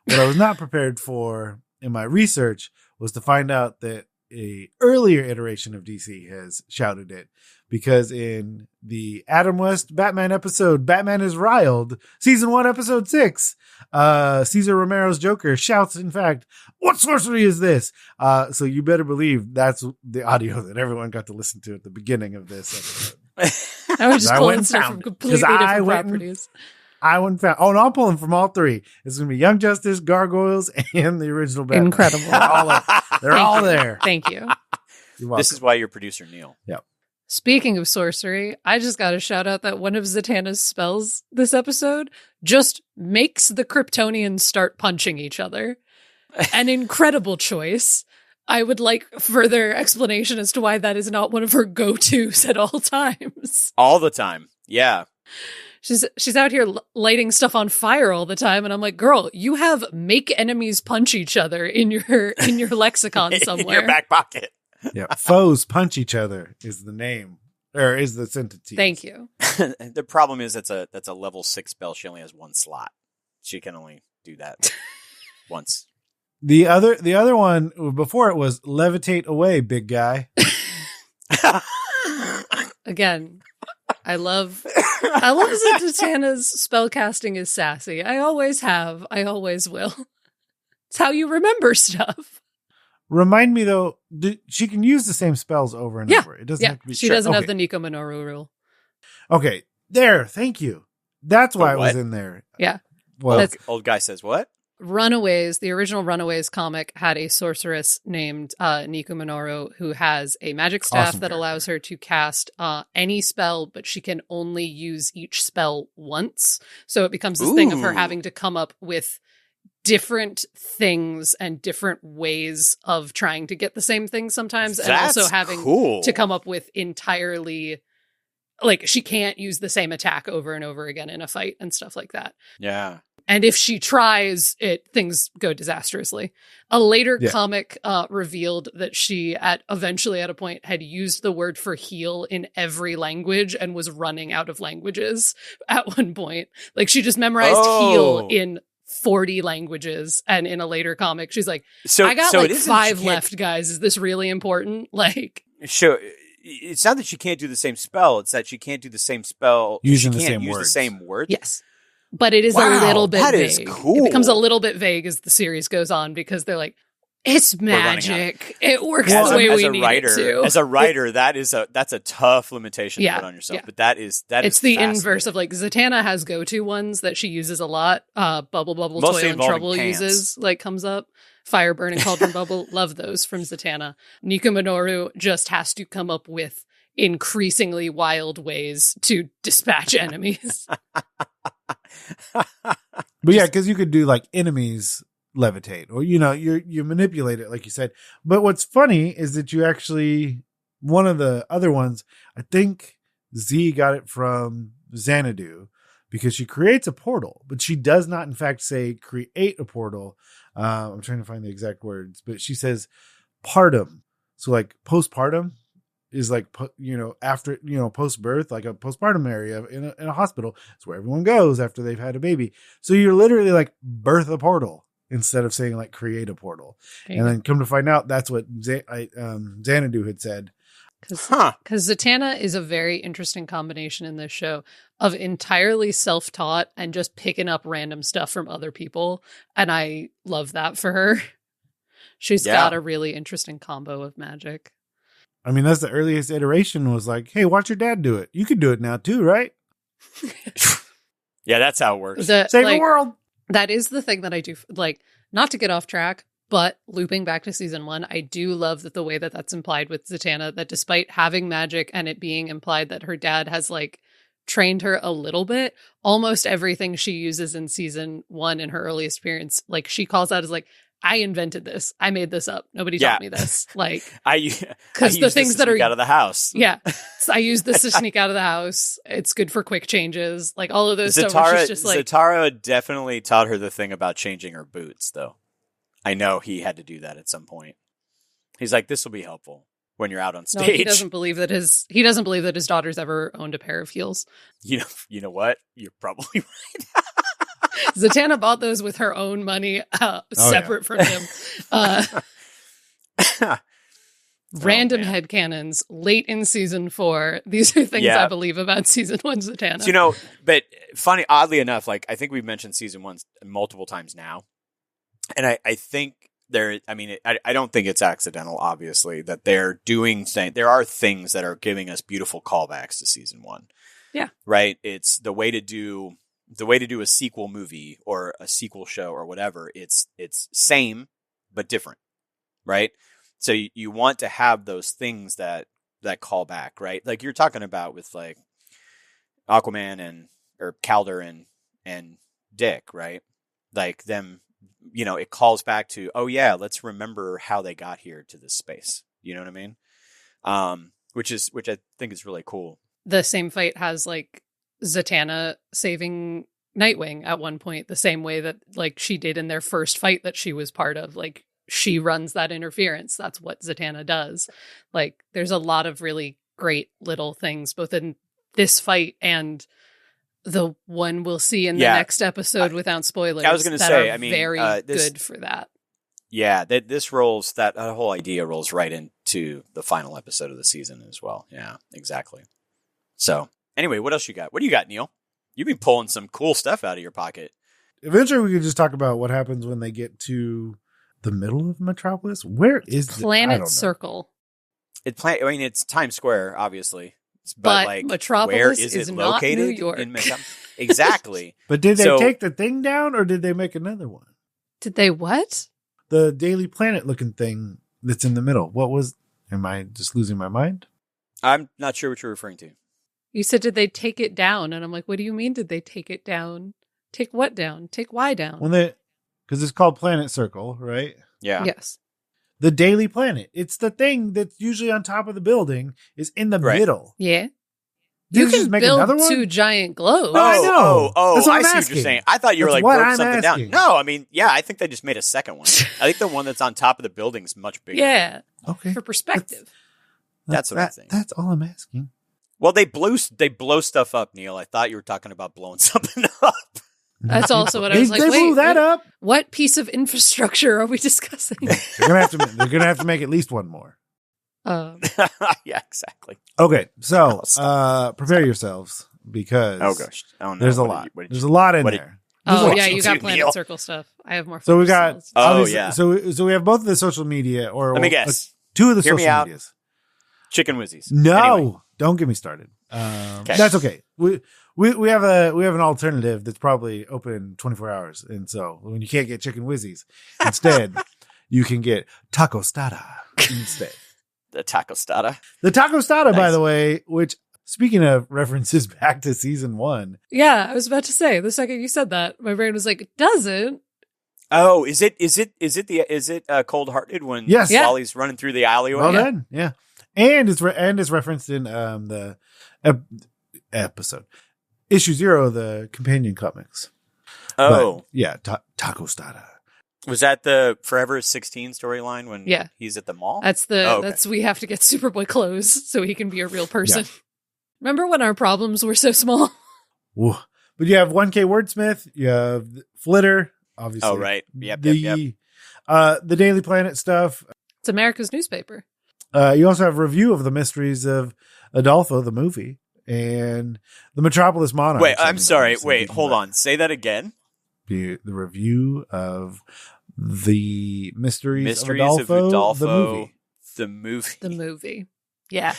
[SPEAKER 4] What I was not prepared for in my research was to find out that a earlier iteration of DC has shouted it, because in the Adam West Batman episode, Batman is Riled, season 1, episode 6, Cesar Romero's Joker shouts, in fact, what sorcery is this? So you better believe that's the audio that everyone got to listen to at the beginning of this episode.
[SPEAKER 3] I was just pulling stuff from completely different properties.
[SPEAKER 4] I went and found. Oh, no, I'm pulling from all three. It's going to be Young Justice, Gargoyles, and the original Batman.
[SPEAKER 3] Incredible.
[SPEAKER 4] They're all there.
[SPEAKER 3] Thank you.
[SPEAKER 2] This is why you're producer, Neil.
[SPEAKER 4] Yep.
[SPEAKER 3] Speaking of sorcery, I just got to shout out that one of Zatanna's spells this episode just makes the Kryptonians start punching each other. An incredible choice. I would like further explanation as to why that is not one of her go-tos at all times.
[SPEAKER 2] All the time. Yeah.
[SPEAKER 3] She's out here lighting stuff on fire all the time, and I'm like, girl, you have make enemies punch each other in your lexicon somewhere.
[SPEAKER 2] In your back pocket.
[SPEAKER 4] Yeah, foes punch each other is the name, or is the sentence.
[SPEAKER 3] Thank you.
[SPEAKER 2] The problem is that's a level 6 spell. She only has one slot. She can only do that once.
[SPEAKER 4] The other one before it was levitate away, big guy.
[SPEAKER 3] Again, I love that Zatanna's spellcasting is sassy. I always have. I always will. It's how you remember stuff.
[SPEAKER 4] Remind me though, she can use the same spells over and over. It doesn't have to be.
[SPEAKER 3] She doesn't have the Nico Minoru rule.
[SPEAKER 4] Okay, there. Thank you. That's why I was in there.
[SPEAKER 3] Yeah.
[SPEAKER 2] Well, old guy says what?
[SPEAKER 3] Runaways, the original Runaways comic had a sorceress named Niku Minoru who has a magic staff
[SPEAKER 4] Awesome
[SPEAKER 3] that allows her to cast any spell, but she can only use each spell once. So it becomes this thing of her
[SPEAKER 2] Ooh.
[SPEAKER 3] having to come up with different things and different ways of trying to get the same thing sometimes, and
[SPEAKER 2] That's
[SPEAKER 3] also having
[SPEAKER 2] cool.
[SPEAKER 3] to come up with entirely, like, she can't use the same attack over and over again in a fight and stuff like that.
[SPEAKER 2] Yeah.
[SPEAKER 3] And if she tries, things go disastrously. A later
[SPEAKER 4] Yeah.
[SPEAKER 3] comic revealed that she eventually at a point had used the word for heal in every language and was running out of languages at one point. Like, she just memorized heal in 40 languages, and in a later comic she's like, I got like 5 left, guys. Is this really important? Like,
[SPEAKER 2] So it's not that she can't do the same spell, it's that she can't do the same spell
[SPEAKER 4] Using
[SPEAKER 2] she
[SPEAKER 4] the
[SPEAKER 2] can't
[SPEAKER 4] same
[SPEAKER 2] use
[SPEAKER 4] words.
[SPEAKER 2] the same word.
[SPEAKER 3] yes. But it is a
[SPEAKER 2] Wow,
[SPEAKER 3] little bit
[SPEAKER 2] that
[SPEAKER 3] vague.
[SPEAKER 2] is cool.
[SPEAKER 3] It becomes a little bit vague as the series goes on, because they're like, it's
[SPEAKER 2] running out.
[SPEAKER 3] magic. It works
[SPEAKER 2] As
[SPEAKER 3] the way
[SPEAKER 2] a
[SPEAKER 3] we need
[SPEAKER 2] writer,
[SPEAKER 3] it to.
[SPEAKER 2] as a writer, that's a tough limitation
[SPEAKER 3] Yeah,
[SPEAKER 2] to put on yourself.
[SPEAKER 3] yeah.
[SPEAKER 2] But that is
[SPEAKER 3] It's the
[SPEAKER 2] fascinating.
[SPEAKER 3] inverse of, like, Zatanna has go-to ones that she uses a lot. Bubble,
[SPEAKER 2] Mostly
[SPEAKER 3] toil, and
[SPEAKER 2] involving
[SPEAKER 3] trouble
[SPEAKER 2] pants.
[SPEAKER 3] uses, like, comes up. Fire, burn, and cauldron bubble. Love those from Zatanna. Niku Minoru just has to come up with increasingly wild ways to dispatch enemies.
[SPEAKER 4] But yeah, because you could do like enemies levitate, or you manipulate it like you said. But what's funny is that you actually, one of the other ones, I think Z got it from Xanadu, because she creates a portal, but she does not in fact say create a portal. I'm trying to find the exact words, but she says partum. So like postpartum is like, after, post birth, like a postpartum area in a hospital. It's where everyone goes after they've had a baby. So you're literally like birth a portal instead of saying like create a portal. And then come to find out that's what Xanadu had said.
[SPEAKER 3] Because Zatanna is a very interesting combination in this show of entirely self-taught and just picking up random stuff from other people. And I love that for her. She's got a really interesting combo of magic.
[SPEAKER 4] I mean, that's the earliest iteration, was like, hey, watch your dad do it. You could do it now too, right?
[SPEAKER 2] Yeah, that's how it works.
[SPEAKER 4] Save the world.
[SPEAKER 3] That is the thing that I do, like, not to get off track, but looping back to season 1, I do love that the way that that's implied with Zatanna, that despite having magic and it being implied that her dad has, like, trained her a little bit, almost everything she uses in season 1 in her earliest appearance, like, she calls out as like, I invented this. I made this up. Nobody taught me this. Like,
[SPEAKER 2] because
[SPEAKER 3] the things that are
[SPEAKER 2] out of the house.
[SPEAKER 3] Yeah. So I use this to sneak out of the house. It's good for quick changes. Like, all of those stuff where she's just like,
[SPEAKER 2] Zatara definitely taught her the thing about changing her boots, though. I know he had to do that at some point. He's like, this will be helpful when you're out on stage.
[SPEAKER 3] No, he doesn't believe that his daughter's ever owned a pair of heels.
[SPEAKER 2] You know what? You're probably right.
[SPEAKER 3] Zatanna bought those with her own money, separate from him. Random headcanons late in season 4. These are things I believe about season 1 Zatanna.
[SPEAKER 2] But funny, oddly enough, like, I think we've mentioned season 1 multiple times now. And I think I don't think it's accidental, obviously, that they're doing things. There are things that are giving us beautiful callbacks to season 1.
[SPEAKER 3] Yeah.
[SPEAKER 2] Right. It's the way to do a sequel movie or a sequel show or whatever. It's same, but different. Right. So you want to have those things that call back, right? Like you're talking about with like Aquaman or Calder and Dick, right? Like them, it calls back to, oh yeah, let's remember how they got here to this space. You know what I mean? Which I think is really cool.
[SPEAKER 3] The same fight has like Zatanna saving Nightwing at one point, the same way that like she did in their first fight that she was part of. Like, she runs that interference. That's what Zatanna does. Like, there's a lot of really great little things, both in this fight and the one we'll see in the next episode without spoilers.
[SPEAKER 2] I was going to say,
[SPEAKER 3] very good for that.
[SPEAKER 2] Yeah, this rolls, that whole idea rolls right into the final episode of the season as well. Yeah, exactly. So, anyway, what else you got? What do you got, Neil? You've been pulling some cool stuff out of your pocket.
[SPEAKER 4] Eventually, we could just talk about what happens when they get to the middle of Metropolis. Where is
[SPEAKER 3] Planet Circle?
[SPEAKER 2] It's Times Square, obviously.
[SPEAKER 3] But
[SPEAKER 2] like,
[SPEAKER 3] Metropolis
[SPEAKER 2] where is
[SPEAKER 3] is
[SPEAKER 2] it
[SPEAKER 3] not
[SPEAKER 2] located?
[SPEAKER 3] New York.
[SPEAKER 2] Exactly.
[SPEAKER 4] But did they take the thing down, or did they make another one?
[SPEAKER 3] Did they what?
[SPEAKER 4] The Daily Planet looking thing that's in the middle. Am I just losing my mind?
[SPEAKER 2] I'm not sure what you're referring to.
[SPEAKER 3] You said, did they take it down? And I'm like, what do you mean, did they take it down? Take what down? Take why down?
[SPEAKER 4] Because it's called Planet Circle, right?
[SPEAKER 2] Yeah.
[SPEAKER 3] Yes.
[SPEAKER 4] The Daily Planet. It's the thing that's usually on top of the building is in the middle.
[SPEAKER 3] Yeah.
[SPEAKER 4] Did
[SPEAKER 3] You
[SPEAKER 4] just
[SPEAKER 3] can
[SPEAKER 4] make
[SPEAKER 3] build
[SPEAKER 4] another one?
[SPEAKER 3] 2 giant globes.
[SPEAKER 4] No, I know. That's what
[SPEAKER 2] I
[SPEAKER 4] I'm
[SPEAKER 2] see what
[SPEAKER 4] asking.
[SPEAKER 2] you're saying. I thought you were
[SPEAKER 4] That's
[SPEAKER 2] like
[SPEAKER 4] what
[SPEAKER 2] broke
[SPEAKER 4] I'm
[SPEAKER 2] something
[SPEAKER 4] asking.
[SPEAKER 2] down. No, I mean, yeah, I think they just made a second one. I think the one that's on top of the building is much bigger.
[SPEAKER 3] Yeah.
[SPEAKER 4] Okay.
[SPEAKER 3] For perspective.
[SPEAKER 2] That's what I'm saying.
[SPEAKER 4] That's all I'm asking.
[SPEAKER 2] Well, they blow stuff up, Neil. I thought you were talking about blowing something up.
[SPEAKER 3] That's also what I was like,
[SPEAKER 4] They
[SPEAKER 3] wait,
[SPEAKER 4] blew that up.
[SPEAKER 3] what piece of infrastructure are we discussing?
[SPEAKER 4] They're gonna have to make at least one more.
[SPEAKER 2] Yeah, exactly.
[SPEAKER 4] Okay, so
[SPEAKER 2] Stop.
[SPEAKER 4] prepare yourselves because
[SPEAKER 2] Oh gosh, oh no,
[SPEAKER 4] there's a lot. There's a lot in there.
[SPEAKER 3] Oh,
[SPEAKER 2] What
[SPEAKER 3] yeah,
[SPEAKER 2] did
[SPEAKER 3] you
[SPEAKER 2] you
[SPEAKER 3] got
[SPEAKER 2] do,
[SPEAKER 3] Planet
[SPEAKER 2] Neil?
[SPEAKER 3] Circle stuff. I have more.
[SPEAKER 4] So we
[SPEAKER 3] focus
[SPEAKER 4] got
[SPEAKER 3] cells.
[SPEAKER 4] obviously-
[SPEAKER 2] yeah.
[SPEAKER 4] So we have both of the social media, or
[SPEAKER 2] Let me guess.
[SPEAKER 4] 2 of the
[SPEAKER 2] Hear me
[SPEAKER 4] social
[SPEAKER 2] out.
[SPEAKER 4] medias.
[SPEAKER 2] Chicken whizzies.
[SPEAKER 4] No,
[SPEAKER 2] Anyway.
[SPEAKER 4] don't get me started. That's okay. We have an alternative that's probably open 24 hours, and so when you can't get chicken whizzies, instead you can get taco stada instead.
[SPEAKER 2] The taco stada.
[SPEAKER 4] The taco stada, by
[SPEAKER 2] Nice.
[SPEAKER 4] the way, which speaking of references back to season 1,
[SPEAKER 3] Yeah, I was about to say, the second you said that, my brain was like, it doesn't.
[SPEAKER 2] Oh, is it Cold Hearted when
[SPEAKER 4] Yes.
[SPEAKER 3] Yeah.
[SPEAKER 2] Wally's running through the alleyway?
[SPEAKER 4] well done, yeah, and it's referenced in the episode issue 0 of the companion comics.
[SPEAKER 2] Oh,
[SPEAKER 4] But, yeah, taco stada.
[SPEAKER 2] was that the Forever 16 storyline when
[SPEAKER 3] Yeah.
[SPEAKER 2] he's at the mall?
[SPEAKER 3] That's
[SPEAKER 2] okay.
[SPEAKER 3] we have to get Superboy clothes so he can be a real person. Remember when our problems were so small?
[SPEAKER 4] Woo. But you have 1K Wordsmith, you have Flitter, obviously.
[SPEAKER 2] Oh, right. Yep.
[SPEAKER 4] The Daily Planet stuff.
[SPEAKER 3] It's America's newspaper.
[SPEAKER 4] You also have review of the mysteries of Adolfo, the movie, and the Metropolis Monarch.
[SPEAKER 2] Wait, I'm sorry. Wait, hold on. Say that again.
[SPEAKER 4] The review of the mysteries of
[SPEAKER 2] Mysteries
[SPEAKER 4] Adolfo, the movie.
[SPEAKER 3] The movie. Yeah.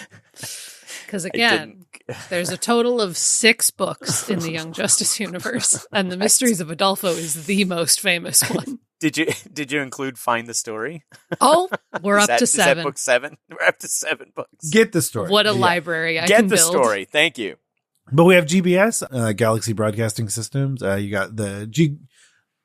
[SPEAKER 3] Because
[SPEAKER 2] I
[SPEAKER 3] again, there's a total of 6 books in the Young Justice universe, and the Mysteries of Adolfo is the most famous one.
[SPEAKER 2] Did you include Find the Story?
[SPEAKER 3] Oh, we're up to
[SPEAKER 2] Is that
[SPEAKER 3] 7.
[SPEAKER 2] book 7? We're up to 7 books.
[SPEAKER 4] Get the story.
[SPEAKER 3] What a
[SPEAKER 4] Yeah.
[SPEAKER 3] library I
[SPEAKER 2] Get
[SPEAKER 3] can
[SPEAKER 2] the
[SPEAKER 3] build.
[SPEAKER 2] story. Thank you.
[SPEAKER 4] But we have GBS, Galaxy Broadcasting Systems. You got the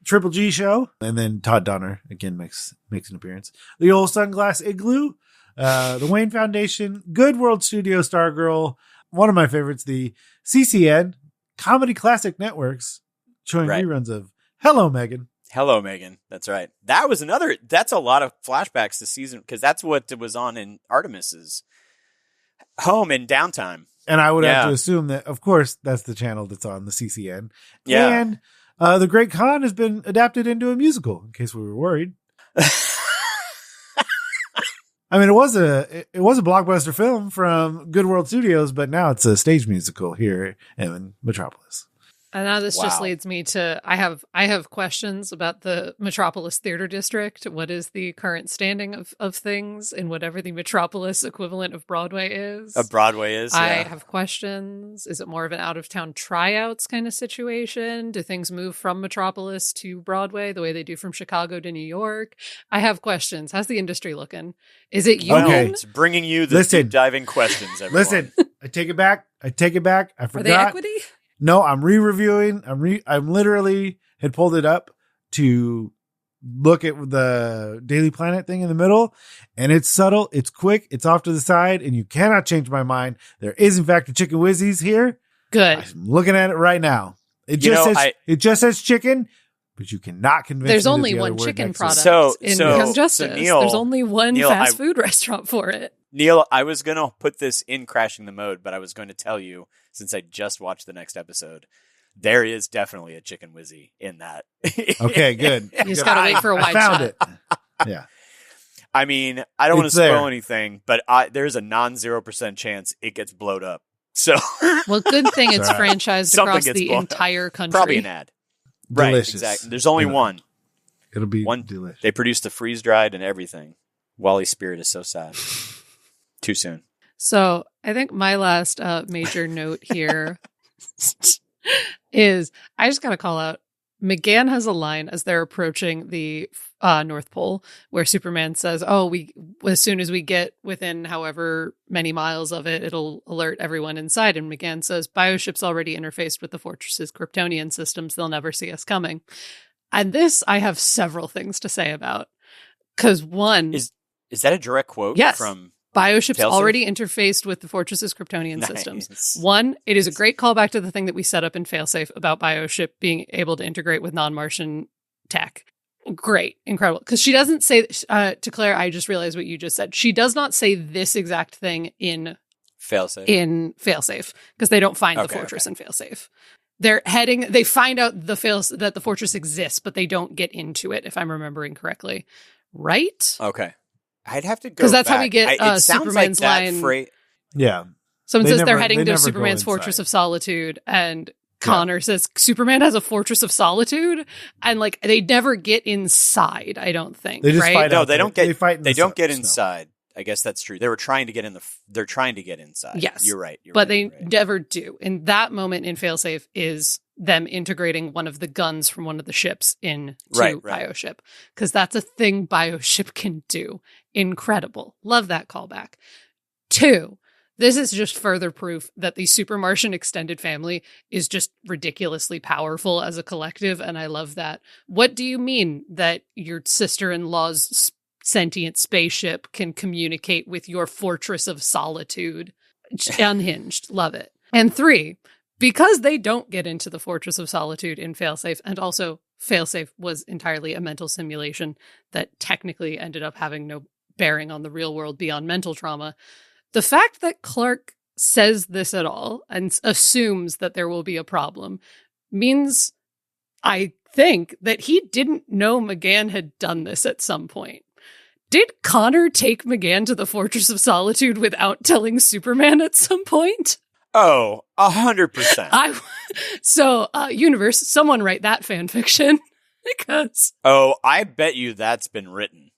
[SPEAKER 4] Triple G show, and then Todd Donner again makes an appearance. The Old Sunglass Igloo, the Wayne Foundation, Good World Studio, Stargirl. One of my favorites, the CCN Comedy Classic Networks, showing
[SPEAKER 2] Right.
[SPEAKER 4] reruns of Hello, Megan.
[SPEAKER 2] Hello, Megan. That's right. That's a lot of flashbacks this season because that's what was on in Artemis's home in downtime.
[SPEAKER 4] And I would have
[SPEAKER 2] Yeah.
[SPEAKER 4] to assume that, of course, that's the channel that's on the CCN.
[SPEAKER 2] Yeah.
[SPEAKER 4] And The Great Khan has been adapted into a musical, in case we were worried. I mean, it was a blockbuster film from Good World Studios, but now it's a stage musical here in Metropolis.
[SPEAKER 3] And now this just
[SPEAKER 2] Wow.
[SPEAKER 3] leads me to I have questions about the Metropolis Theater District. What is the current standing of things in whatever the Metropolis equivalent of Broadway is?
[SPEAKER 2] Broadway is.
[SPEAKER 3] I
[SPEAKER 2] Yeah.
[SPEAKER 3] have questions. Is it more of an out-of-town tryouts kind of situation? Do things move from Metropolis to Broadway the way they do from Chicago to New York? I have questions. How's the industry looking? Is it union?
[SPEAKER 4] Okay.
[SPEAKER 2] It's bringing you the
[SPEAKER 4] Listen.
[SPEAKER 2] deep diving questions. Everyone.
[SPEAKER 4] Listen, I take it back. I
[SPEAKER 3] Are
[SPEAKER 4] forgot.
[SPEAKER 3] they equity?
[SPEAKER 4] No, I'm re-reviewing. I'm literally had pulled it up to look at the Daily Planet thing in the middle, and it's subtle, it's quick, it's off to the side, and you cannot change my mind. There is in fact a chicken whizzies here.
[SPEAKER 3] Good.
[SPEAKER 4] I'm looking at it right now. It just says chicken, but you cannot convince
[SPEAKER 3] There's
[SPEAKER 4] me that
[SPEAKER 3] only
[SPEAKER 4] the other
[SPEAKER 3] one
[SPEAKER 4] word
[SPEAKER 3] chicken
[SPEAKER 4] next to it.
[SPEAKER 3] product
[SPEAKER 2] So-
[SPEAKER 3] in
[SPEAKER 2] so-
[SPEAKER 3] Young
[SPEAKER 2] so
[SPEAKER 3] Justice.
[SPEAKER 2] Neil-
[SPEAKER 3] There's only one
[SPEAKER 2] Neil,
[SPEAKER 3] fast food restaurant for it.
[SPEAKER 2] Neil, I was going to put this in Crashing the Mode, but I was going to tell you, since I just watched the next episode, there is definitely a chicken whizzy in that.
[SPEAKER 4] Okay, good.
[SPEAKER 3] You just gotta wait for a
[SPEAKER 4] I
[SPEAKER 3] wide
[SPEAKER 4] found
[SPEAKER 3] shot.
[SPEAKER 4] it. Yeah.
[SPEAKER 2] I mean, I don't want to
[SPEAKER 4] It's
[SPEAKER 2] spoil
[SPEAKER 4] there.
[SPEAKER 2] anything, but there's a non-0% chance it gets blowed up. So
[SPEAKER 3] Well, good thing it's
[SPEAKER 4] Right.
[SPEAKER 3] franchised
[SPEAKER 2] Something
[SPEAKER 3] across
[SPEAKER 2] gets
[SPEAKER 3] the
[SPEAKER 2] blown up.
[SPEAKER 3] entire country.
[SPEAKER 2] probably an ad. Right,
[SPEAKER 4] Delicious.
[SPEAKER 2] exactly. There's only
[SPEAKER 4] Yeah.
[SPEAKER 2] one.
[SPEAKER 4] It'll be
[SPEAKER 2] One-
[SPEAKER 4] delicious.
[SPEAKER 2] They produced the freeze-dried and everything. Wally's spirit is so sad. Too soon.
[SPEAKER 3] So I think my last major note here is I just got to call out McGann has a line as they're approaching the North Pole where Superman says, as soon as we get within however many miles of it, it'll alert everyone inside. And McGann says, Bioship's already interfaced with the Fortress's Kryptonian systems. They'll never see us coming. And this I have several things to say about. Because one...
[SPEAKER 2] Is that a direct quote from...
[SPEAKER 3] Bioship's
[SPEAKER 2] Failsafe?
[SPEAKER 3] already interfaced with the Fortress's Kryptonian
[SPEAKER 2] Nice.
[SPEAKER 3] systems. One, it is a great callback to the thing that we set up in Failsafe about Bioship being able to integrate with non-Martian tech. Great. Incredible. Because she doesn't say, to Claire, I just realized what you just said. She does not say this exact thing in Failsafe because they don't find the fortress in Failsafe. They find out that the fortress exists, but they don't get into it, if I'm remembering correctly. Right?
[SPEAKER 2] Okay. I'd have to go
[SPEAKER 3] because that's
[SPEAKER 2] back.
[SPEAKER 3] how we get Superman's line.
[SPEAKER 4] Yeah.
[SPEAKER 3] Someone says they're heading
[SPEAKER 4] they
[SPEAKER 3] to
[SPEAKER 4] never
[SPEAKER 3] Superman's
[SPEAKER 4] go
[SPEAKER 3] Fortress
[SPEAKER 4] inside.
[SPEAKER 3] of Solitude, and Connor says Superman has a Fortress of Solitude, and like they never get inside. I don't think.
[SPEAKER 4] They just
[SPEAKER 3] right?
[SPEAKER 4] fight
[SPEAKER 2] No,
[SPEAKER 4] out
[SPEAKER 2] they
[SPEAKER 4] there.
[SPEAKER 2] don't get.
[SPEAKER 4] They fight in
[SPEAKER 2] They
[SPEAKER 4] the
[SPEAKER 2] don't get
[SPEAKER 4] snow.
[SPEAKER 2] inside. I guess that's true. They were trying to get in They're trying to get inside.
[SPEAKER 3] Yes,
[SPEAKER 2] you're right.
[SPEAKER 3] But they never do. And that moment in Failsafe is them integrating one of the guns from one of the ships into Bioship, because that's a thing Bioship can do. Incredible. Love that callback. 2, this is just further proof that the Super Martian extended family is just ridiculously powerful as a collective, and I love that. What do you mean that your sister-in-law's sentient spaceship can communicate with your Fortress of Solitude? Unhinged. Love it. And 3, because they don't get into the Fortress of Solitude in Failsafe, and also Failsafe was entirely a mental simulation that technically ended up having no bearing on the real world beyond mental trauma, the fact that Clark says this at all and assumes that there will be a problem means, I think, that he didn't know McGann had done this at some point. Did Connor take McGann to the Fortress of Solitude without telling Superman at some point?
[SPEAKER 2] Oh, 100%.
[SPEAKER 3] So, universe, someone write that fan fiction. Because...
[SPEAKER 2] Oh, I bet you that's been written.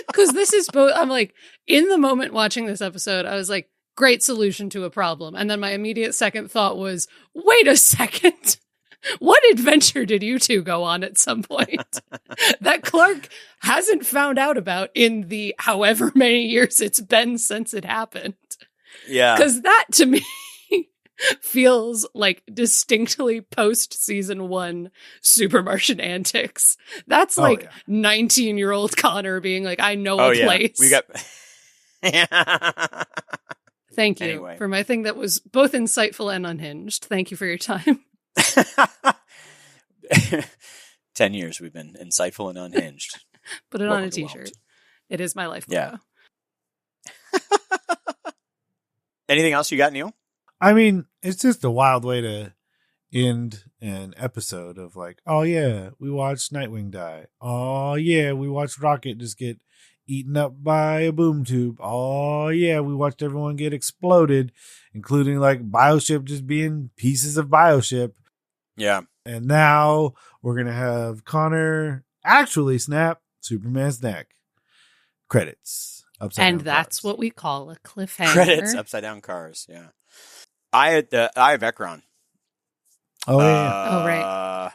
[SPEAKER 3] Because this is both... I'm like, in the moment watching this episode, I was like, great solution to a problem. And then my immediate second thought was, wait a second. What adventure did you two go on at some point that Clark hasn't found out about in the however many years it's been since it happened?
[SPEAKER 2] Yeah.
[SPEAKER 3] Because that, to me, feels like distinctly post-season 1 Super Martian antics. That's like 19-year-old Connor being like, I know a place.
[SPEAKER 2] We got...
[SPEAKER 3] Thank you
[SPEAKER 2] Anyway.
[SPEAKER 3] for my thing that was both insightful and unhinged. Thank you for your time.
[SPEAKER 2] 10 years we've been insightful and unhinged.
[SPEAKER 3] Put it
[SPEAKER 2] Welcome
[SPEAKER 3] on a
[SPEAKER 2] to
[SPEAKER 3] t-shirt.
[SPEAKER 2] Whelmed.
[SPEAKER 3] It is my life
[SPEAKER 2] Yeah.
[SPEAKER 3] motto.
[SPEAKER 2] Anything else you got, Neil?
[SPEAKER 4] I mean, it's just a wild way to end an episode of like, oh yeah, we watched Nightwing die. Oh yeah, we watched Rocket just get eaten up by a boom tube. Oh yeah, we watched everyone get exploded, including like Bioship just being pieces of Bioship.
[SPEAKER 2] Yeah.
[SPEAKER 4] And now we're going to have Connor actually snap Superman's neck. Credits. Upside
[SPEAKER 3] And
[SPEAKER 4] down
[SPEAKER 3] that's
[SPEAKER 4] cars.
[SPEAKER 3] what we call a cliffhanger.
[SPEAKER 2] Credits, upside down cars. Yeah. I have Ekron.
[SPEAKER 4] Oh, yeah.
[SPEAKER 3] Oh, right.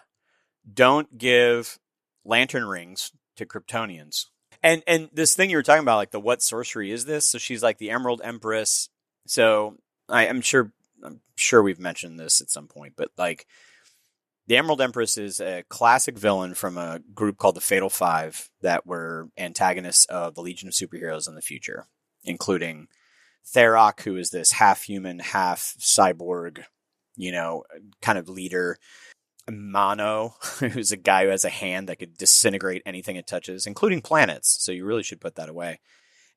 [SPEAKER 2] Don't give lantern rings to Kryptonians. And this thing you were talking about, like the what sorcery is this? So she's like the Emerald Empress. So I'm sure we've mentioned this at some point, but like the Emerald Empress is a classic villain from a group called the Fatal Five that were antagonists of the Legion of Superheroes in the future, including Tharok, who is this half human, half cyborg, kind of leader. Mono, who's a guy who has a hand that could disintegrate anything it touches, including planets. So you really should put that away.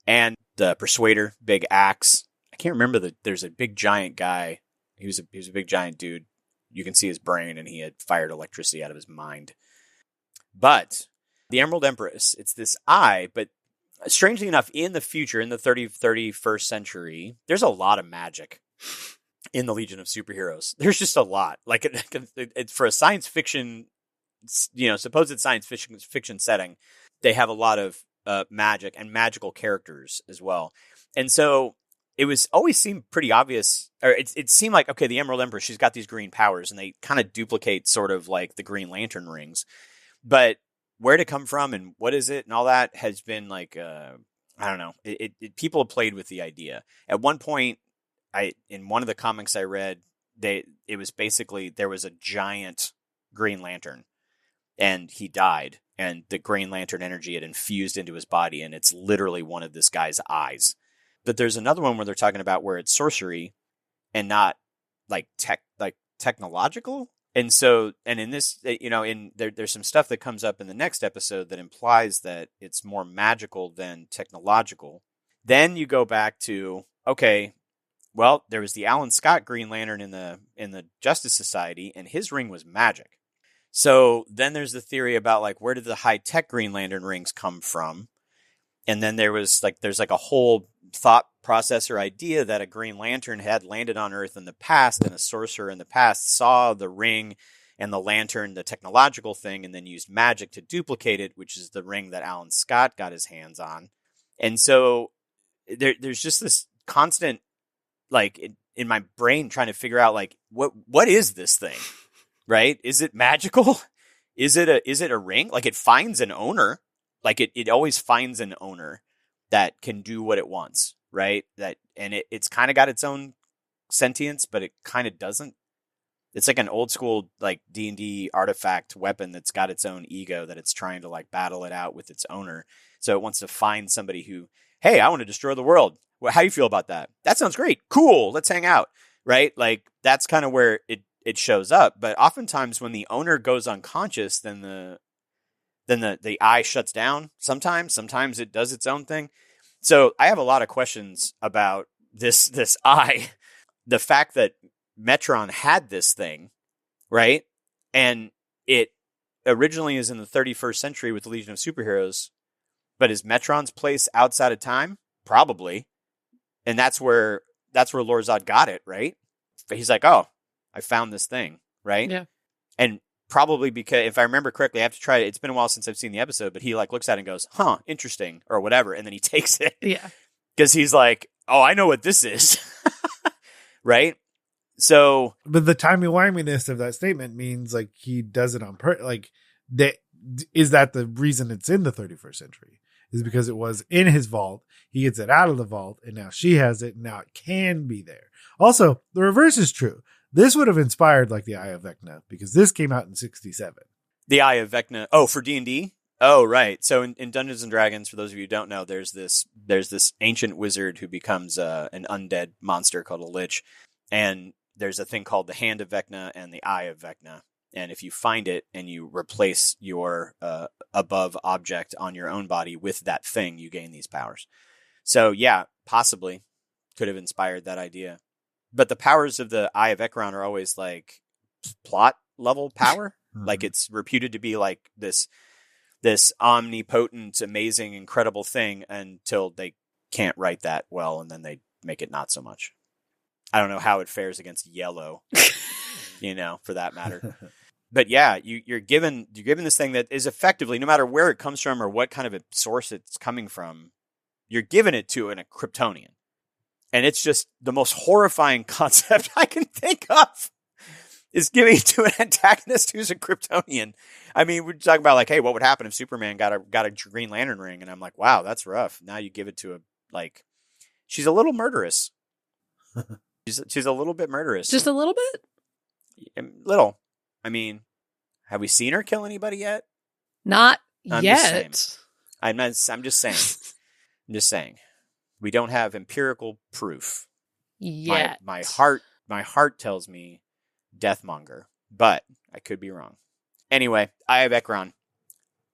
[SPEAKER 2] And the Persuader, big axe. I can't remember there's a big giant guy. He was a big giant dude. You can see his brain, and he had fired electricity out of his mind. But the Emerald Empress, it's this eye, but strangely enough, in the future, in the 31st century, there's a lot of magic in the Legion of Superheroes. There's just a lot. Like it's for a science fiction, supposed science fiction setting, they have a lot of magic and magical characters as well. And so it was always seemed pretty obvious, or it seemed like, okay, the Emerald Empress, she's got these green powers, and they kind of duplicate sort of like the Green Lantern rings. But where to come from and what is it and all that has been like, I don't know. People have played with the idea. At one point, in one of the comics I read, it was basically there was a giant Green Lantern, and he died, and the Green Lantern energy had infused into his body, and it's literally one of this guy's eyes. But there's another one where they're talking about where it's sorcery and not like technological. And so, and in this, there's some stuff that comes up in the next episode that implies that it's more magical than technological. Then you go back to, okay, well, there was the Alan Scott Green Lantern in the Justice Society, and his ring was magic. So then there's the theory about like, where did the high-tech Green Lantern rings come from? And then there's like a whole thought process or idea that a Green Lantern had landed on Earth in the past, and a sorcerer in the past saw the ring and the lantern, the technological thing, and then used magic to duplicate it, which is the ring that Alan Scott got his hands on. And so there's just this constant, like, in my brain trying to figure out, like, what is this thing, right? Is it magical? Is it a ring? Like, it finds an owner. Like it always finds an owner that can do what it wants, right? And it's kind of got its own sentience, but it kind of doesn't. It's like an old school like D&D artifact weapon that's got its own ego that it's trying to like battle it out with its owner. So it wants to find somebody who, hey, I want to destroy the world. Well, how do you feel about that? That sounds great. Cool. Let's hang out, right? Like that's kind of where it shows up. But oftentimes when the owner goes unconscious, then the eye shuts down. Sometimes it does its own thing. So I have a lot of questions about this eye. The fact that Metron had this thing, right? And it originally is in the 31st century with the Legion of Superheroes, but is Metron's place outside of time? Probably. And that's where Lord Zod got it, right? He's like, oh, I found this thing, right?
[SPEAKER 3] Yeah.
[SPEAKER 2] And probably because, if I remember correctly, I have to try it. It's been a while since I've seen the episode, but he like looks at it and goes, huh, interesting, or whatever. And then he takes it.
[SPEAKER 3] Yeah.
[SPEAKER 2] Because he's like, oh, I know what this is. Right? So.
[SPEAKER 4] But the timey-wiminess of that statement means like he does it on purpose. Like, is that the reason it's in the 31st century? Is because it was in his vault. He gets it out of the vault, and now she has it, and now it can be there. Also, the reverse is true. This would have inspired like the Eye of Vecna, because this came out in 1967.
[SPEAKER 2] The Eye of Vecna. Oh, for D&D? Oh, right. So in Dungeons and Dragons, for those of you who don't know, there's this ancient wizard who becomes an undead monster called a lich. And there's a thing called the Hand of Vecna and the Eye of Vecna. And if you find it and you replace your above object on your own body with that thing, you gain these powers. So yeah, possibly could have inspired that idea. But the powers of the Eye of Ekron are always like plot level power. Mm-hmm. Like it's reputed to be like this omnipotent, amazing, incredible thing until they can't write that well, and then they make it not so much. I don't know how it fares against yellow, for that matter. But yeah, you're given this thing that is effectively, no matter where it comes from or what kind of a source it's coming from, you're giving it to a Kryptonian. And it's just the most horrifying concept I can think of is giving it to an antagonist who's a Kryptonian. I mean, we're talking about like, hey, what would happen if Superman got a Green Lantern ring? And I'm like, wow, that's rough. Now you give it to she's a little murderous. She's a little bit murderous.
[SPEAKER 3] Just a little bit?
[SPEAKER 2] Little. I mean, have we seen her kill anybody yet?
[SPEAKER 3] Not yet.
[SPEAKER 2] I'm just saying. I'm just saying. We don't have empirical proof
[SPEAKER 3] yet.
[SPEAKER 2] My heart tells me Deathmonger, but I could be wrong. Anyway, Eye of Ekron.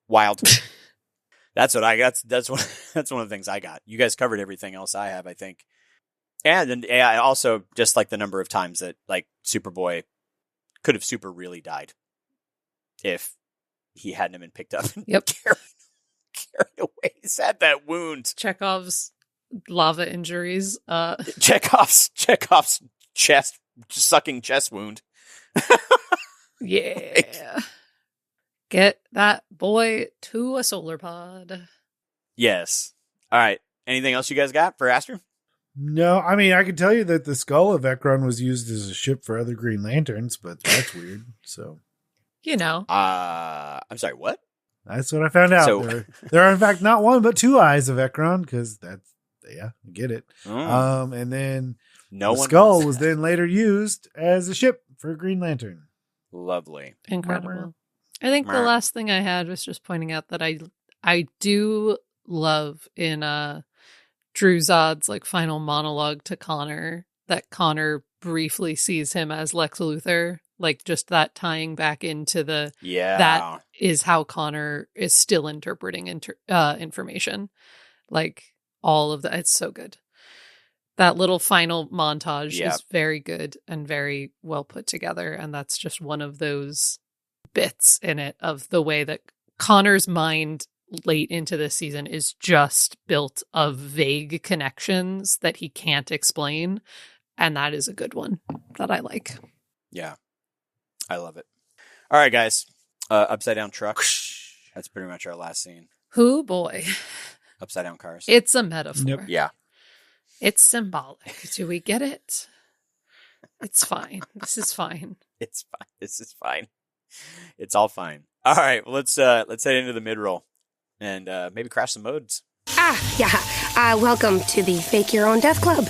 [SPEAKER 2] Wild. That's what I got. That's one of the things I got. You guys covered everything else I have, I think. And then I also just like the number of times that like Superboy could have super really died if he hadn't been picked up and carried away. He's had that wound.
[SPEAKER 3] Chekhov's lava injuries.
[SPEAKER 2] Chekhov's chest sucking chest wound.
[SPEAKER 3] Yeah. Get that boy to a solar pod.
[SPEAKER 2] Yes. All right. Anything else you guys got for Aster?
[SPEAKER 4] No, I mean, I can tell you that the skull of Ekron was used as a ship for other Green Lanterns, but that's weird. So,
[SPEAKER 2] I'm sorry, what?
[SPEAKER 4] that's what I found out.
[SPEAKER 2] So-
[SPEAKER 4] there are, in fact, not one, but two eyes of Ekron, because that's, yeah, I get it. And then the skull was then later used as a ship for Green Lantern.
[SPEAKER 2] Lovely.
[SPEAKER 3] Incredible. I think the last thing I had was just pointing out that I do love in Drew Zod's like final monologue to Connor that Connor briefly sees him as Lex Luthor, like just that tying back into that is how Connor is still interpreting information. Like all of that, it's so good. That little final montage is very good and very well put together, and that's just one of those bits in it of the way that Connor's mind late into this season is just built of vague connections that he can't explain, and that is a good one that I like.
[SPEAKER 2] Yeah, I love it. All right, guys. Upside down truck. That's pretty much our last scene.
[SPEAKER 3] Hoo boy.
[SPEAKER 2] Upside down cars.
[SPEAKER 3] It's a metaphor.
[SPEAKER 4] Yep.
[SPEAKER 2] Yeah.
[SPEAKER 3] It's symbolic. Do we get it? It's fine. This is fine.
[SPEAKER 2] It's fine. This is fine. It's all fine. All right, well, let's head into the mid-roll and maybe crash some modes.
[SPEAKER 7] Welcome to the Fake Your Own Death Club.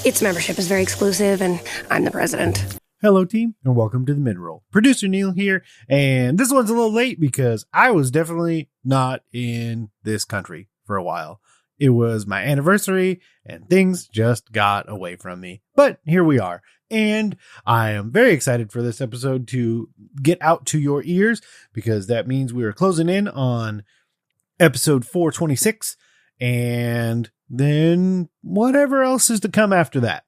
[SPEAKER 7] Its membership is very exclusive, and I'm the president.
[SPEAKER 4] Hello, team, and welcome to the Midroll. Producer Neil here, and this one's a little late because I was definitely not in this country for a while. It was my anniversary, and things just got away from me. But here we are, and I am very excited for this episode to get out to your ears, because that means we are closing in on episode 426, and then whatever else is to come after that.